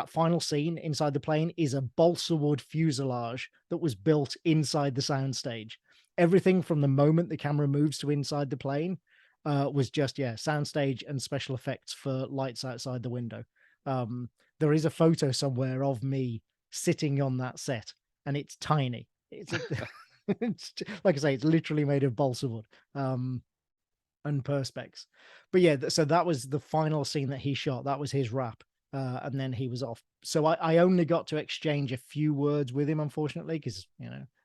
final scene inside the plane is a balsa wood fuselage that was built inside the soundstage. Everything from the moment the camera moves to inside the plane was just, soundstage and special effects for lights outside the window. There is a photo somewhere of me sitting on that set, and it's tiny. It's, it's like I say, it's literally made of balsa wood and perspex. But yeah, so that was the final scene that he shot. That was his wrap. And then he was off. So I only got to exchange a few words with him, unfortunately, because,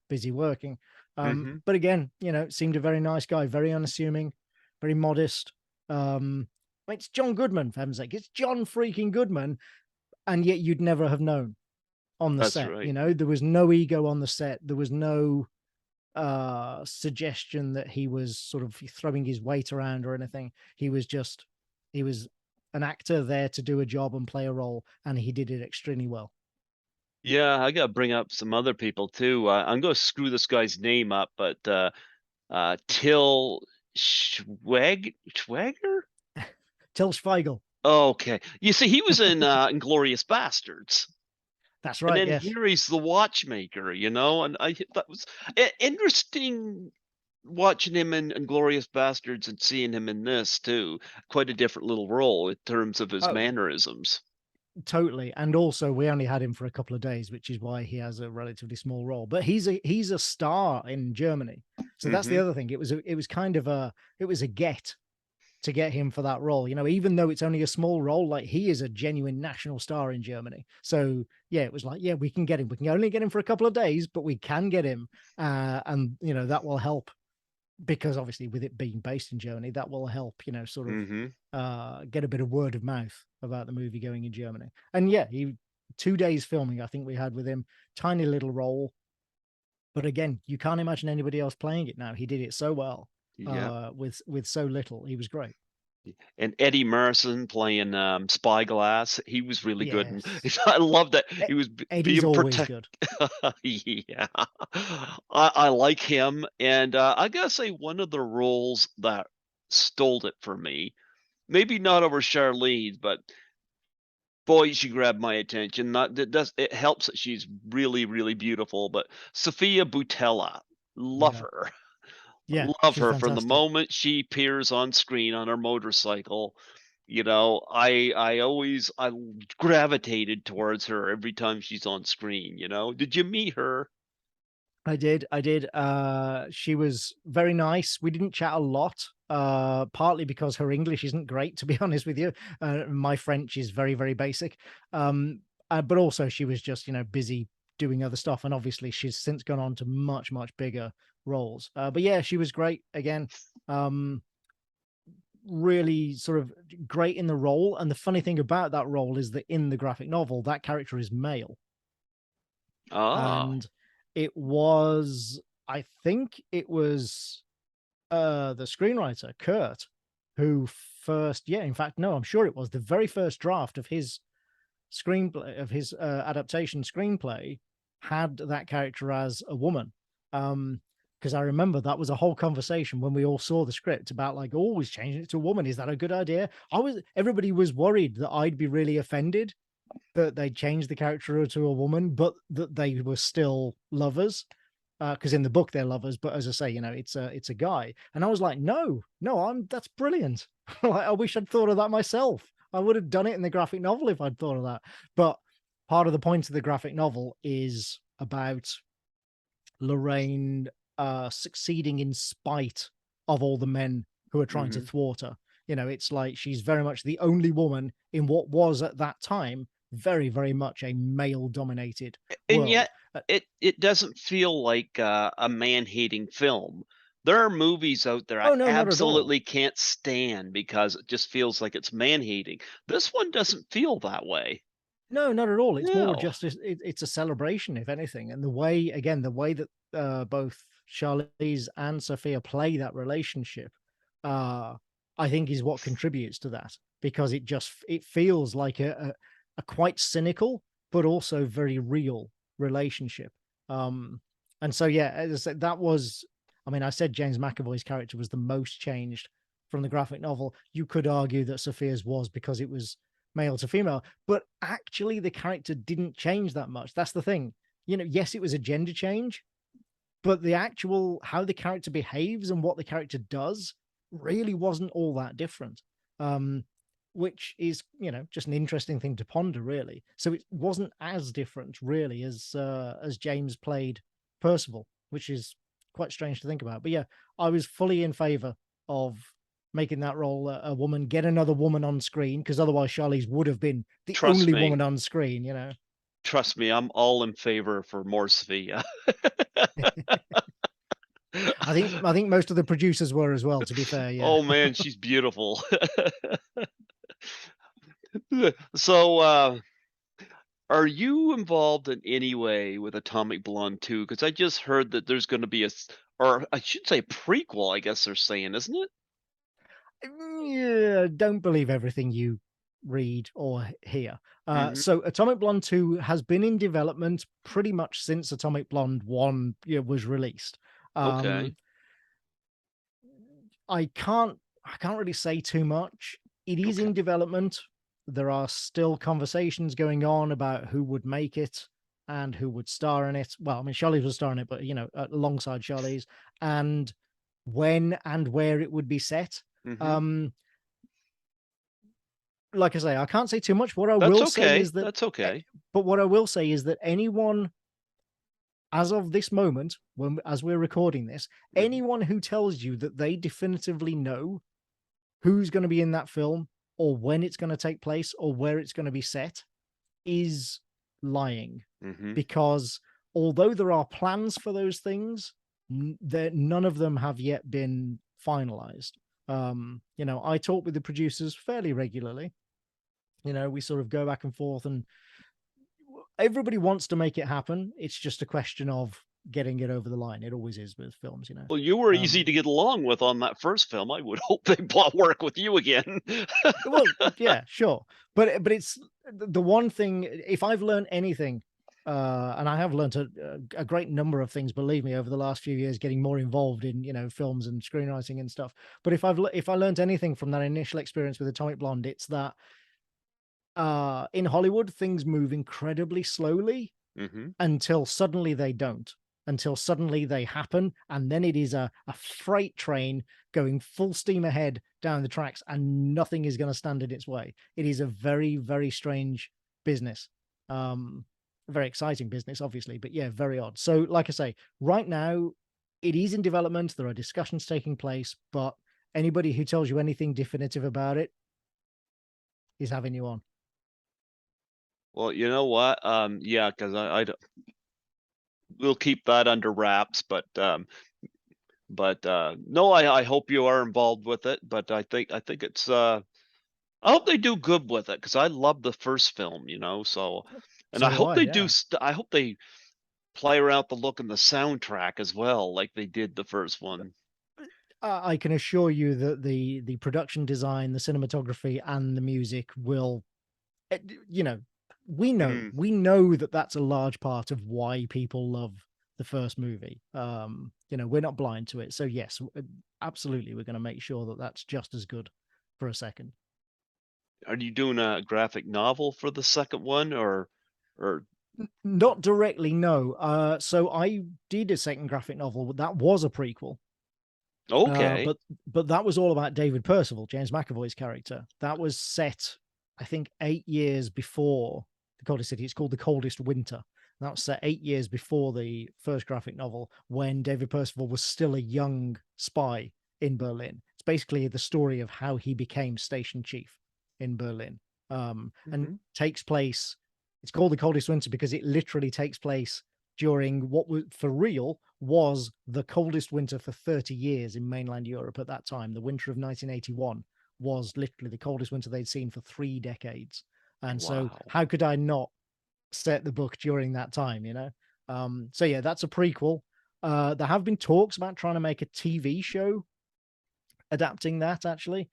busy working. But again, seemed a very nice guy, very unassuming, very modest. It's John Goodman, for heaven's sake. It's John freaking Goodman. And yet you'd never have known on the That's set. right. There was no ego on the set. There was no suggestion that he was sort of throwing his weight around or anything. He was an actor there to do a job and play a role, and he did it extremely well. Yeah, I gotta bring up some other people too. I'm gonna screw this guy's name up, but Till Schweiger? Till Schweiger. Okay. You see, he was in Inglorious Bastards. That's And right. then Yes. here he's the watchmaker, and that was interesting watching him in Inglorious Bastards and seeing him in this too. Quite a different little role in terms of his Oh, mannerisms. totally. And also, we only had him for a couple of days, which is why he has a relatively small role. But he's a star in Germany. So that's the Hmm. other thing. It was a get to get him for that role. Even though it's only a small role, like he is a genuine national star in Germany. So yeah, it was like, yeah, we can get him. We can only get him for a couple of days, but we can get him. And that will help, because obviously with it being based in Germany, that will help, sort of Hmm. get a bit of word of mouth about the movie going in Germany. And yeah, 2 days filming, I think we had with him, tiny little role. But again, you can't imagine anybody else playing it now. He did it so well, Yeah. with so little. He was great. And Eddie Marson playing Spyglass, he was really good, and Yes. I love that he was Eddie's being always protect. good. Yeah, I like him, and I gotta say one of the roles that stole it for me, maybe not over Charlize, but boy, she grabbed my attention. Not that does it helps that she's really, really beautiful, but Sophia Boutella, love Yeah. her. Yeah. Love She's her from the fantastic. moment she appears on screen on her motorcycle. I gravitated towards her every time she's on screen. Did you meet her? I did. I did. She was very nice. We didn't chat a lot, partly because her English isn't great, to be honest with you. My French is very, very basic. But also she was just, busy doing other stuff. And obviously she's since gone on to much, much bigger roles. But yeah, she was great again. Um, really sort of great in the role. And the funny thing about that role is that in the graphic novel, that character is male. Ah. And it was, I think it was the screenwriter Kurt who first, yeah, in fact, no, I'm sure it was the very first draft of his screenplay, of his adaptation screenplay, had that character as a woman. Because I remember that was a whole conversation when we all saw the script about, like, always changing it to a woman, is that a good idea? Everybody was worried that I'd be really offended that they changed the character to a woman, but that they were still lovers. Because in the book they're lovers, but as I say, it's a guy. And I was like, no, that's brilliant. Like, I wish I'd thought of that myself. I would have done it in the graphic novel if I'd thought of that. But part of the point of the graphic novel is about Lorraine succeeding in spite of all the men who are trying to Hmm. thwart her. It's like she's very much the only woman in what was at that time very, very much a male dominated And world. yet it doesn't feel like a man-hating film. There are movies out there I Oh no, not at all. absolutely can't stand because it just feels like it's man-hating. This one doesn't feel that way. No, not at all. It's more No. just it's a celebration, if anything. And the way that both Charlize and Sophia play that relationship, uh, I think is what contributes to that. because it feels like a quite cynical but also very real relationship. And so yeah, as I said, that was, I mean, I said James McAvoy's character was the most changed from the graphic novel. You could argue that Sophia's was because it was male to female, but actually the character didn't change that much. That's the thing. Yes, it was a gender change, but the actual how the character behaves and what the character does really wasn't all that different. Which is, just an interesting thing to ponder, really. So it wasn't as different, really, as James played Percival, which is quite strange to think about. But yeah, I was fully in favor of making that role a woman, get another woman on screen, because otherwise Charlize would have been the Trust only me. woman on screen, Trust me, I'm all in favor for more Sophia. I think most of the producers were as well, to be fair, yeah. Oh man, she's beautiful. So, are you involved in any way with Atomic Blonde 2? Because I just heard that there's gonna be or I should say prequel, I guess they're saying, isn't it? Yeah, don't believe everything you read or hear. Mhm. So Atomic Blonde 2 has been in development pretty much since Atomic Blonde 1 was released. Okay. Um, I can't really say too much. It is Okay. in development. There are still conversations going on about who would make it and who would star in it. Well, I mean, Charlize was starring it, but alongside Charlize, and when and where it would be set. Mhm. Um, like I say, I can't say too much. What I That's will say okay. is that, That's okay. but what I will say is that anyone, as of this moment, as we're recording this, Mhm. anyone who tells you that they definitively know who's going to be in that film or when it's going to take place or where it's going to be set is lying, Mhm. because although there are plans for those things, none of them have yet been finalized. I talk with the producers fairly regularly. We sort of go back and forth, and everybody wants to make it happen. It's just a question of getting it over the line. It always is with films. Well, you were easy Um, to get along with on that first film. I would hope they work with you again. well, yeah, sure, but it's the one thing. If I've learned anything, and I have learned a great number of things, believe me, over the last few years, getting more involved in films and screenwriting and stuff. But if I learned anything from that initial experience with Atomic Blonde, it's that in Hollywood things move incredibly slowly Mhm. until suddenly they don't, until suddenly they happen, and then it is a freight train going full steam ahead down the tracks, and nothing is going to stand in its way. It is a very, very strange business. um Very exciting business, obviously, but yeah, very odd. So like I say, right now it is in development. There are discussions taking place, but anybody who tells you anything definitive about it is having you on. Well, you know what? Yeah, because we'll keep that under wraps, but no, I hope you are involved with it. But I think it's I hope they do good with it because I love the first film, So, and So I do hope I, they do. yeah. I hope they play around the look and the soundtrack as well, like they did the first one. I can assure you that the production design, the cinematography, and the music will, eh, you know, we know Mhm. we know that that's a large part of why people love the first movie. We're not blind to it. So yes, absolutely, we're going to make sure that that's just as good for a second. Are you doing a graphic novel for the second one, or Not directly, no. So I did a second graphic novel that was a prequel. Uh, okay? but but that was all about David Percival, James McAvoy's character. That was set, I think, 8 years before the Coldest City. It's called The Coldest Winter. That was set 8 years before the first graphic novel, when David Percival was still a young spy in Berlin. It's basically the story of how he became station chief in Berlin, and Mhm. takes place. It's called The Coldest Winter because it literally takes place during what was, for real, was the coldest winter for 30 years in mainland Europe at that time. The winter of 1981 was literally the coldest winter they'd seen for 3 decades. And so Wow. how could I not set the book during that time? So yeah, that's a prequel. There have been talks about trying to make a TV show adapting that, actually.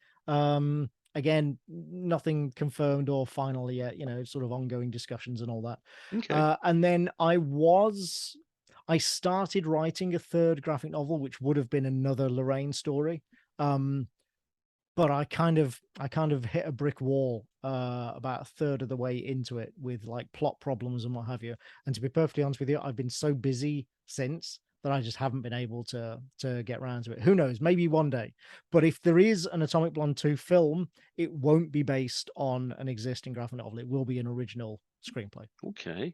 again, nothing confirmed or final yet, sort of ongoing discussions and all that. Okay. And then I started writing a third graphic novel, which would have been another Lorraine story. But I kind of hit a brick wall about a third of the way into it with like plot problems and what have you. And to be perfectly honest with you, I've been so busy since that I just haven't been able to get around to it. Who knows? Maybe one day. But if there is an Atomic Blonde 2 film, it won't be based on an existing graphic novel. It will be an original screenplay. Okay.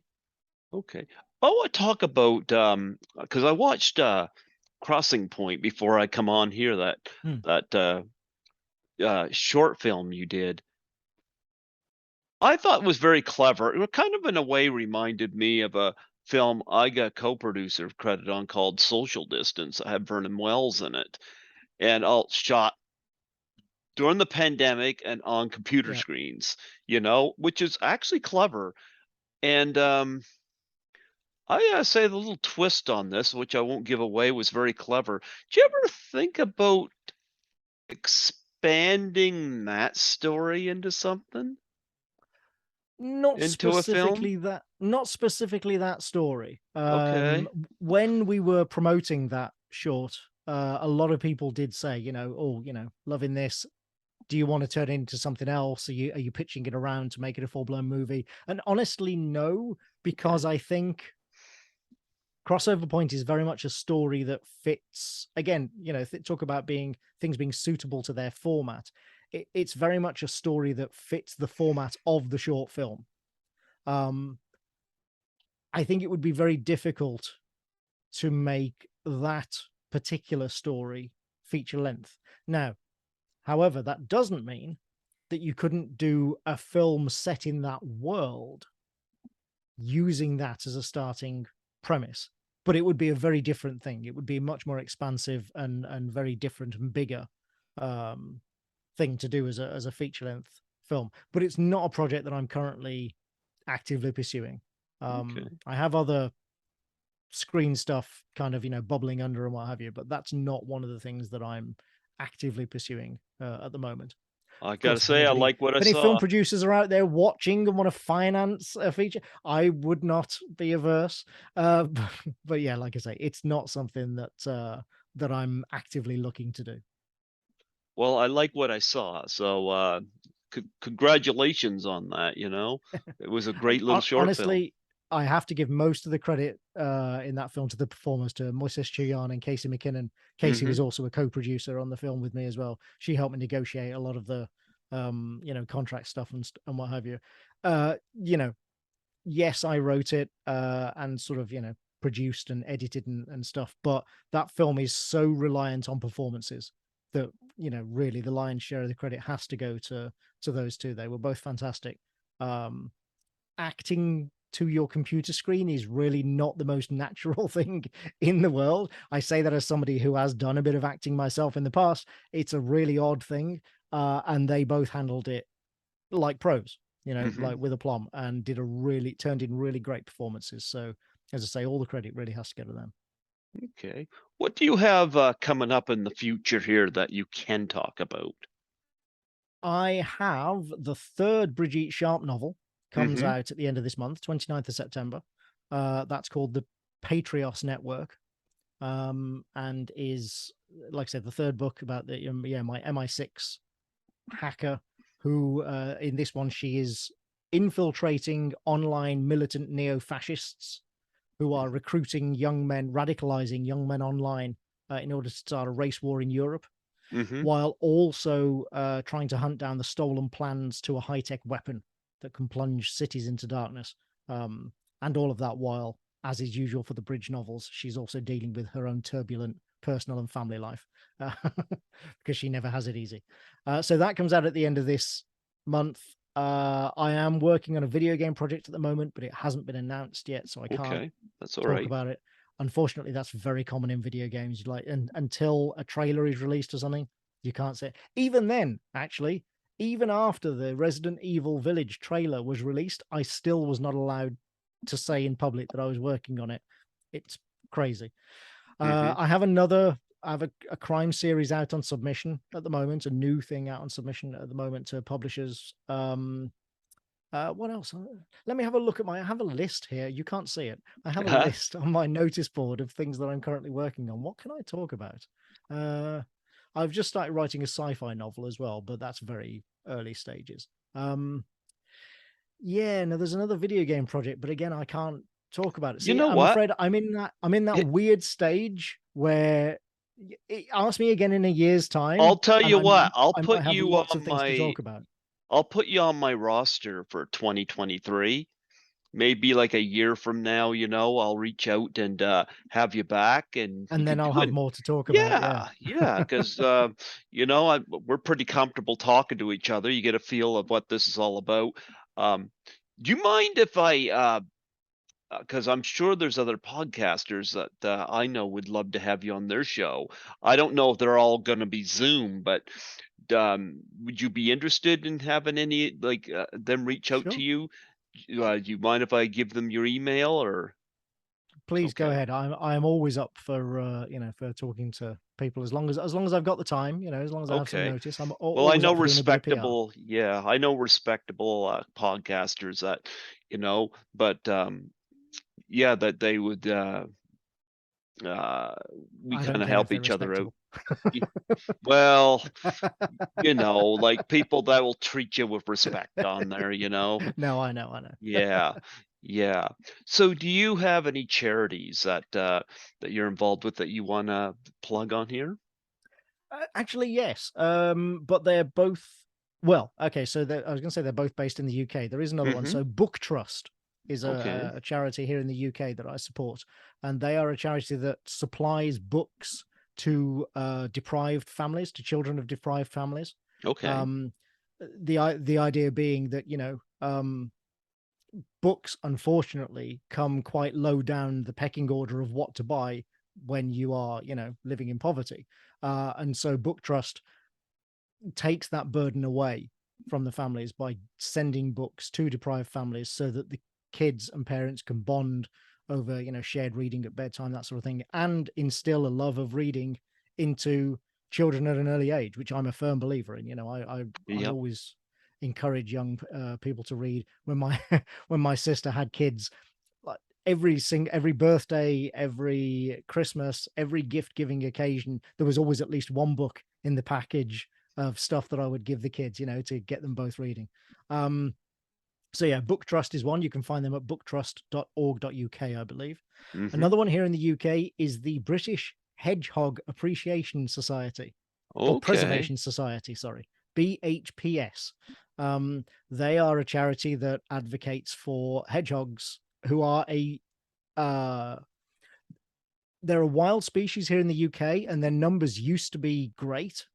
Okay. I want to talk about because I watched Crossing Point before I come on here. Hmm. That short film you did. I thought was very clever. It kind of in a way reminded me of a film I got co-producer credit on called Social Distance. I had Vernon Wells in it, and all shot during the pandemic and on computer Yeah. screens. Which is actually clever. And I gotta say the little twist on this, which I won't give away, was very clever. Do you ever think about expanding that story into something? Into a film? Not specifically that story. Okay. When we were promoting that short, a lot of people did say, oh, loving this. Do you want to turn it into something else? Are you pitching it around to make it a full-blown movie? And honestly, no, because Okay. I think Crossover Point is very much a story that fits, again, talk about things being suitable to their format. It's very much a story that fits the format of the short film. Um, I think it would be very difficult to make that particular story feature length. Now, however, that doesn't mean that you couldn't do a film set in that world using that as a starting premise. But it would be a very different thing. It would be much more expansive and very different and bigger thing to do as a feature length film. But it's not a project that I'm currently actively pursuing. Okay. I have other screen stuff kind of bubbling under and what have you, but that's not one of the things that I'm actively pursuing at the moment. I Of gotta course, say I like what I if any film saw. producers are out there watching and want to finance a feature, I would not be averse. But yeah, like I say, it's not something that I'm actively looking to do. Well, I like what I saw. So congratulations on that, It was a great little short film. Honestly, I have to give most of the credit in that film to the performers, to Moises Chian and Casey McKinnon. Casey was Mhm. also a co-producer on the film with me as well. She helped me negotiate a lot of the contract stuff and what have you. Uh, you know, yes, I wrote it and sort of produced and edited and stuff, but that film is so reliant on performances that really the lion's share of the credit has to go to those two. They were both fantastic. Um, Acting to your computer screen is really not the most natural thing in the world. I say that as somebody who has done a bit of acting myself in the past. It's a really odd thing, and they both handled it like pros, Mhm. like with aplomb, and turned in really great performances. So, as I say, all the credit really has to go to them. Okay. What do you have coming up in the future here that you can talk about? I have the third Brigitte Sharp novel comes Mhm. out at the end of this month, 29th of September. That's called The Patrios Network. And is, like I said, the third book about my MI6 hacker who in this one she is infiltrating online militant neo-fascists who are recruiting young men, radicalizing young men online in order to start a race war in Europe, Mhm. while also trying to hunt down the stolen plans to a high-tech weapon that can plunge cities into darkness. And all of that while, as is usual for the Bridge novels, she's also dealing with her own turbulent personal and family life because she never has it easy. So that comes out at the end of this month. I am working on a video game project at the moment, but it hasn't been announced yet, so I can't Okay. That's all talk right. about it. Unfortunately, that's very common in video games. Until a trailer is released or something, you can't say. Even then, actually, even after the Resident Evil Village trailer was released, I still was not allowed to say in public that I was working on it. It's crazy. Mhm. I have another I have a crime series out on submission at the moment, a new thing out on submission at the moment to publishers. What else? Let me have a look at I have a list here. You can't see it. I have a list on my notice board of things that I'm currently working on. What can I talk about? I've just started writing a sci-fi novel as well, but that's very early stages. Yeah, no, there's another video game project, but again, I can't talk about it. You See, know I'm what? afraid I'm in that weird stage where ask me again in a year's I'll time, tell and you what. I might have lots of things to talk about. I'll put you on my roster for 2023. Maybe like a year from now, I'll reach out and have you back, and you And then could I'll do have it. more to talk about. Yeah. Yeah, yeah, because we're pretty comfortable talking to each other. You get a feel of what this is all about. Do you mind if I because I'm sure there's other podcasters that I know would love to have you on their show. I don't know if they're all going to be Zoom, but would you be interested in having any like them reach out to Sure. you? Do you mind if I give them your email or? Please go Okay, ahead. I'm always up for for talking to people as long as I've got the time, as long as I have some okay. notice. I'm Well, I always know up for doing a bit of PR. respectable, yeah, I know respectable podcasters that, but yeah, that they would uh we I don't kind of care if help they're each other out. respectable. Y- Well, like people that will treat you with respect on there. No, I know, I know. Yeah. Yeah. So do you have any charities that you're involved with that you want to plug on here? Actually, yes. But they're both well, okay, so I was going to say they're both based in the UK. There is another one. Mhm. So Book Trust is Okay. a charity here in the UK that I support, and they are a charity that supplies books to deprived families, to children of deprived families. Okay. Um, the idea being that books unfortunately come quite low down the pecking order of what to buy when you are living in poverty, and so Book Trust takes that burden away from the families by sending books to deprived families so that the kids and parents can bond over shared reading at bedtime, that sort of thing, and instill a love of reading into children at an early age, which I'm a firm believer in. I Yep. always encourage young people to read. When my when my sister had kids, like every birthday, every Christmas, every gift giving occasion, there was always at least one book in the package of stuff that I would give the kids, to get them both reading. So yeah, Book Trust is one. You can find them at booktrust.org.uk, I believe. Mhm. Another one here in the UK is the British Hedgehog Appreciation Society, or Okay. Preservation Society, sorry, BHPS. They are a charity that advocates for hedgehogs who are uh, they're a wild species here in the UK, and their numbers used to be great.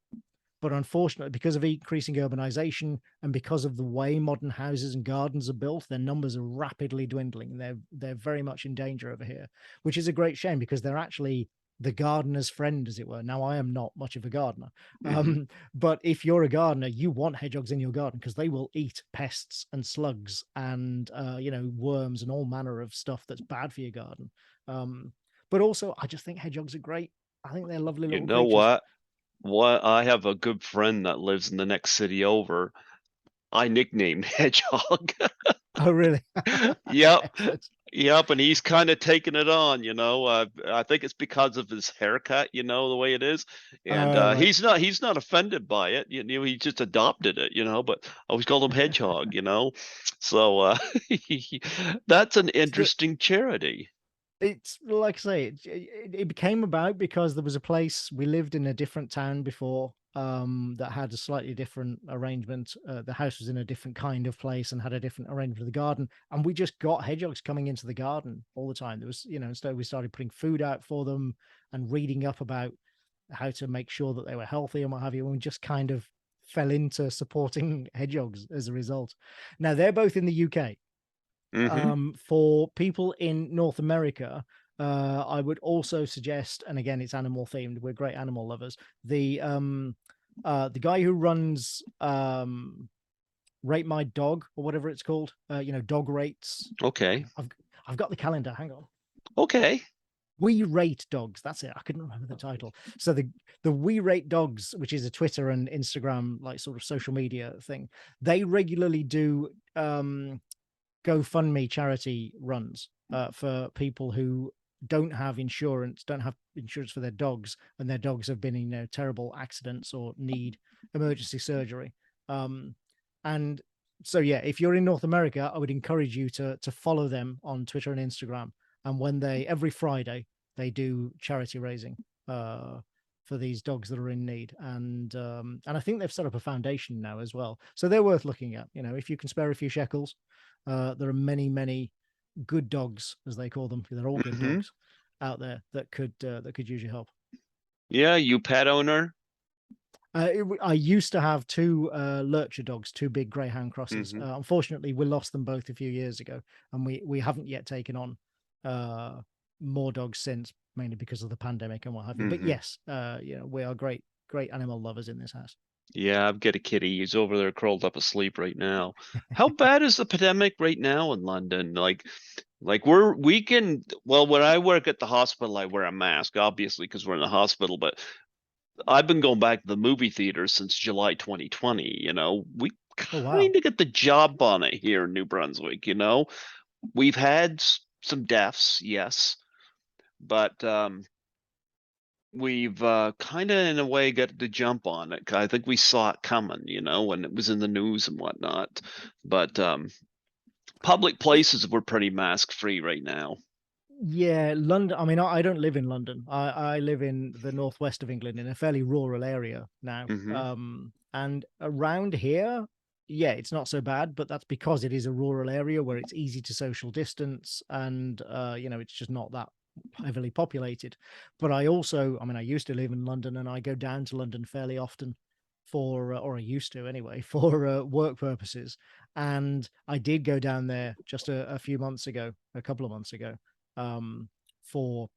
But unfortunately, because of increasing urbanization and because of the way modern houses and gardens are built, their numbers are rapidly dwindling. They're very much in danger over here, which is a great shame because they're actually the gardener's friend, as it were. Now, I am not much of a gardener, Mhm. but if you're a gardener, you want hedgehogs in your garden because they will eat pests and slugs and worms and all manner of stuff that's bad for your garden. But also, I just think hedgehogs are great. I think they're lovely You little know creatures. what? I have a good friend that lives in the next city over. I nicknamed Hedgehog. Oh, really? Yep. Excellent. Yep, and he's kinda taken it on. I think it's because of his haircut, the way it is, and, Right. he's not offended by it, he just adopted it, but I always called him Hedgehog. So, that's an So interesting charity. it's like I say, it became about because there was a place we lived in a different town before that had a slightly different arrangement. The house was in a different kind of place and had a different arrangement of the garden. And we just got hedgehogs coming into the garden all the time. There was, instead we started putting food out for them and reading up about how to make sure that they were healthy and what have you. And we just kind of fell into supporting hedgehogs as a result. Now they're both in the UK. Mhm. For people in North America, I would also suggest, and again, it's animal themed. We're great animal lovers. The guy who runs Rate My Dog or whatever it's called, dog rates. Okay. I've I've got the calendar. Hang on. Okay. We Rate Dogs. That's it. I couldn't remember the title. So the We Rate Dogs, which is a Twitter and Instagram like sort of social media thing, they regularly do GoFundMe charity runs for people who don't have insurance for their dogs, and their dogs have been in terrible accidents or need emergency surgery. And so yeah, if you're in North America, I would encourage you to follow them on Twitter and Instagram. And when every Friday they do charity raising for these dogs that are in need, and I think they've set up a foundation now as well, so they're worth looking at. If you can spare a few shekels, there are many good dogs, as they call them. They're all good dogs out there that could use your help. Yeah, you pet owner. I used to have two lurcher dogs, two big greyhound crosses. Unfortunately, we lost them both a few years ago, and we haven't yet taken on more dogs since, mainly because of the pandemic and what have you. But yes, we are great animal lovers in this house. Yeah, I've got a kitty. He's over there curled up asleep right now. How bad is the pandemic right now in London? Like when I work at the hospital, I wear a mask, obviously, because we're in the hospital, but I've been going back to the movie theaters since July 2020. We Oh wow. kind of get the job on it here in New Brunswick. We've had some deaths, yes, but we've kind of in a way got the jump on it. I think we saw it coming, when it was in the news and whatnot. But public places were pretty mask free right now. Yeah, London. I mean, I don't live in London. I live in the northwest of England, in a fairly rural area now. And around here, yeah, it's not so bad, but that's because it is a rural area where it's easy to social distance, and it's just not that heavily populated. But I used to live in London, and I go down to London fairly often or I used to anyway, for work purposes. And I did go down there just a couple of months ago, for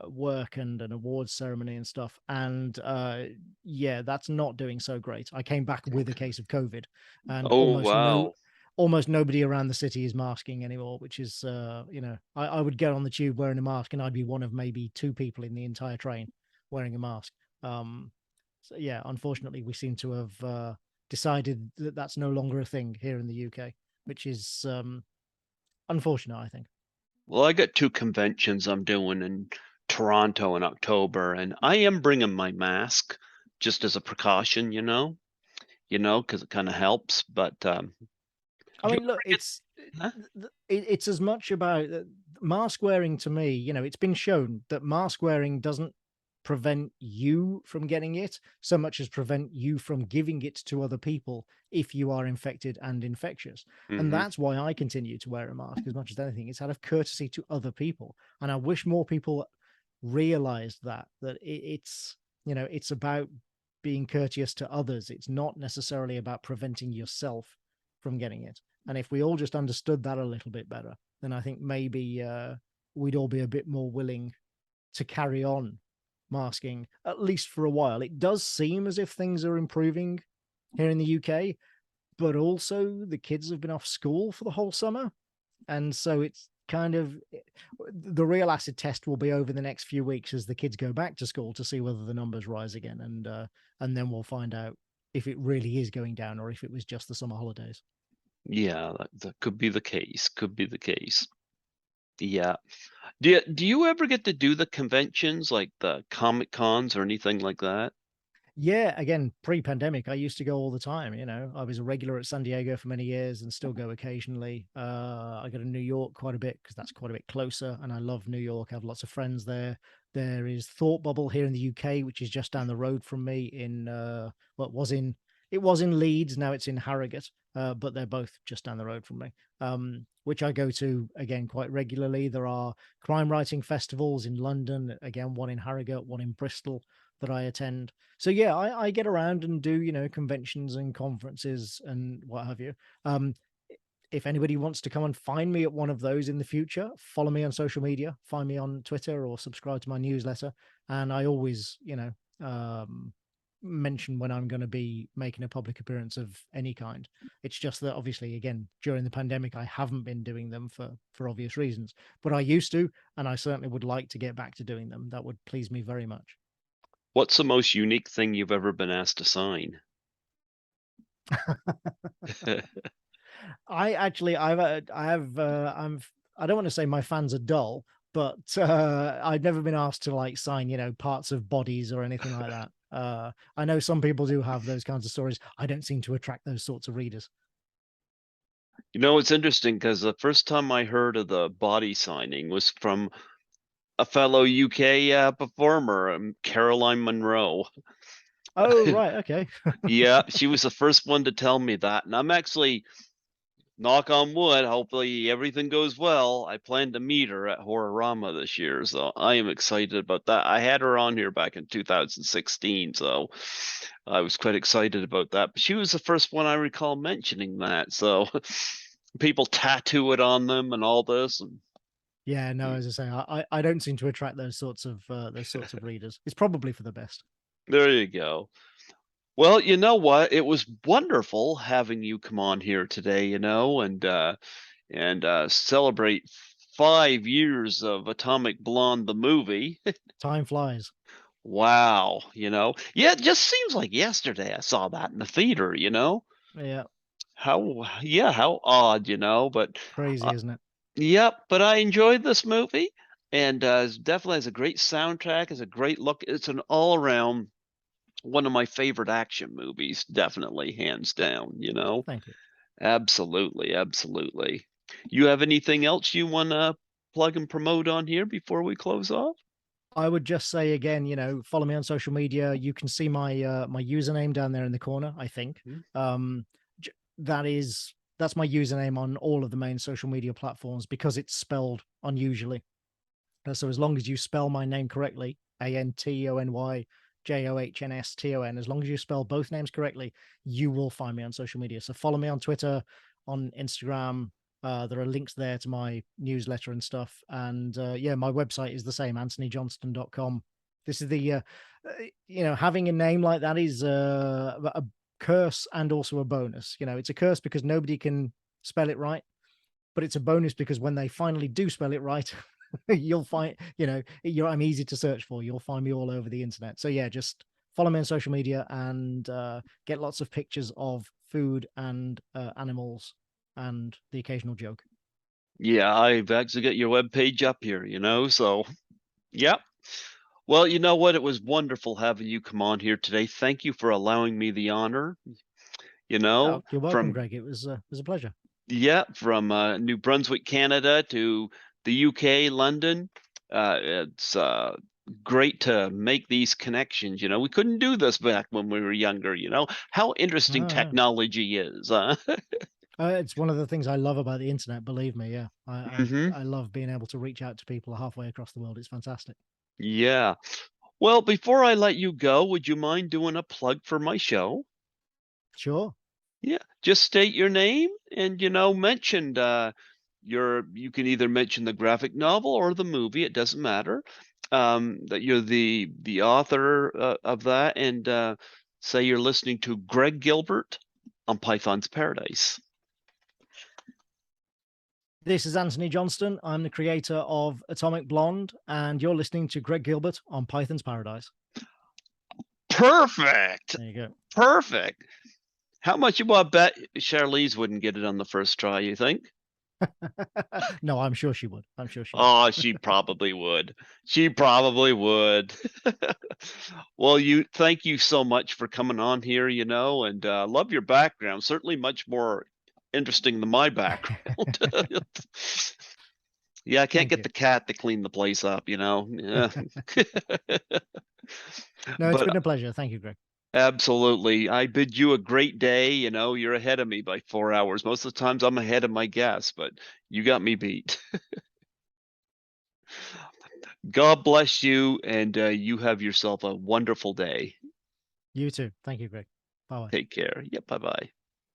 work and an awards ceremony and stuff. And yeah, that's not doing so great. I came back with a case of COVID, and Oh, wow. almost nobody around the city is masking anymore, which is I would get on the tube wearing a mask, and I'd be one of maybe two people in the entire train wearing a mask. So yeah, unfortunately, we seem to have decided that that's no longer a thing here in the UK, which is unfortunate, I think. Well, I got two conventions I'm doing in Toronto in October, and I am bringing my mask just as a precaution, because it kind of helps. But I you mean, look, ever get, it's as much about mask wearing to me. It's been shown that mask wearing doesn't prevent you from getting it so much as prevent you from giving it to other people if you are infected and infectious. And hmm that's why I continue to wear a mask as much as anything. It's out of courtesy to other people. And I wish more people realized that it's about being courteous to others. It's not necessarily about preventing yourself from getting it. And if we all just understood that a little bit better, then I think maybe we'd all be a bit more willing to carry on masking, at least for a while. It does seem as if things are improving here in the UK, but also the kids have been off school for the whole summer. And so it's kind of the real acid test will be over the next few weeks as the kids go back to school to see whether the numbers rise again. And then we'll find out if it really is going down or if it was just the summer holidays. Yeah, that could be the case. Could be the case. Yeah. Do you ever get to do the conventions like the Comic Cons or anything like that? Yeah, again, pre-pandemic, I used to go all the time. I was a regular at San Diego for many years and still go occasionally. I go to New York quite a bit because that's quite a bit closer, and I love New York. I have lots of friends there. There is Thought Bubble here in the UK, which is just down the road from me it was in Leeds, now it's in Harrogate, but they're both just down the road from me. Which I go to again quite regularly. There are crime writing festivals in London, again, one in Harrogate, one in Bristol that I attend. So yeah, I get around and do conventions and conferences and what have you. If anybody wants to come and find me at one of those in the future, follow me on social media, find me on Twitter or subscribe to my newsletter. And I always, mention when I'm going to be making a public appearance of any kind. It's just that obviously, again, during the pandemic, I haven't been doing them for obvious reasons, but I used to, and I certainly would like to get back to doing them. That would please me very much. What's the most unique thing you've ever been asked to sign? I actually, I don't want to say my fans are dull, but I've never been asked to like sign, parts of bodies or anything like that. I know some people do have those kinds of stories. I don't seem to attract those sorts of readers. It's interesting because the first time I heard of the body signing was from a fellow UK performer, Caroline Munro. Oh, right. Okay. Yeah, she was the first one to tell me that. And I'm actually, knock on wood, hopefully everything goes well. I plan to meet her at Horrorama this year. So I am excited about that. I had her on here back in 2016. So I was quite excited about that. But she was the first one I recall mentioning that. So people tattoo it on them and all this. And Yeah, no, yeah, as I say, I don't seem to attract those sorts of readers. It's probably for the best. there you go. Well, you know what? It was wonderful having you come on here today, and celebrate 5 years of Atomic Blonde the movie. Time flies. Wow, yeah, it just seems like yesterday I saw that in the theater. Yeah, How odd, but crazy, uh, isn't it? yep. But I enjoyed this movie, and it definitely has a great soundtrack, has a great look. It's an all around one of my favorite action movies, definitely, hands down. Thank you. Absolutely, absolutely. You have anything else you wanna plug and promote on here before we close off? I would just say again, follow me on social media. You can see my username down there in the corner, I think. Mhm. Um that's my username on all of the main social media platforms because it's spelled unusually. So as long as you spell my name correctly, AntonyJohnston, as long as you spell both names correctly, you will find me on social media. So follow me on Twitter, on Instagram. There are links there to my newsletter and stuff. And yeah, my website is the same, AntonyJohnston.com. This is having a name like that is a curse and also a bonus. It's a curse because nobody can spell it right, but it's a bonus because when they finally do spell it right, you'll find, I'm easy to search for. You'll find me all over the internet. So yeah, just follow me on social media and get lots of pictures of food and animals and the occasional joke. Yeah, I've actually got your webpage up here, so yep. Well, you know what? It was wonderful having you come on here today. Thank you for allowing me the honor, you Oh, know, you're welcome, from Greg. It was a pleasure. yeah, from New Brunswick, Canada to the UK, London. It's great to make these connections. We couldn't do this back when we were younger. How interesting Oh, no. technology is. It's one of the things I love about the internet. Believe me, yeah, Hmm. I love being able to reach out to people halfway across the world. It's fantastic. Yeah. Well, before I let you go, would you mind doing a plug for my show? Sure. Yeah, just state your name and mention you can either mention the graphic novel or the movie, it doesn't matter. That you're the author of that and say you're listening to Greg Gilbert on Python's Paradise. This is Antony Johnston. I'm the creator of Atomic Blonde, and you're listening to Greg Gilbert on Python's Paradise. Perfect. There you go. Perfect. How much you want to bet Charlize wouldn't get it on the first try, you think? No, I'm sure she would. I'm sure she would. Oh, she probably would. She probably would. Well, thank you so much for coming on here, and love your background. Certainly much more interesting than my background. Yeah, I can't Thank get you. the cat to clean the place up. Yeah. No, it's But been a pleasure. Thank you, Greg. absolutely. I bid you a great day. You're ahead of me by 4 hours. Most of the times I'm ahead of my guests, but you got me beat. God bless you, and you have yourself a wonderful day. You too. Thank you, Greg. Bye bye. Take care. Yep. Bye bye.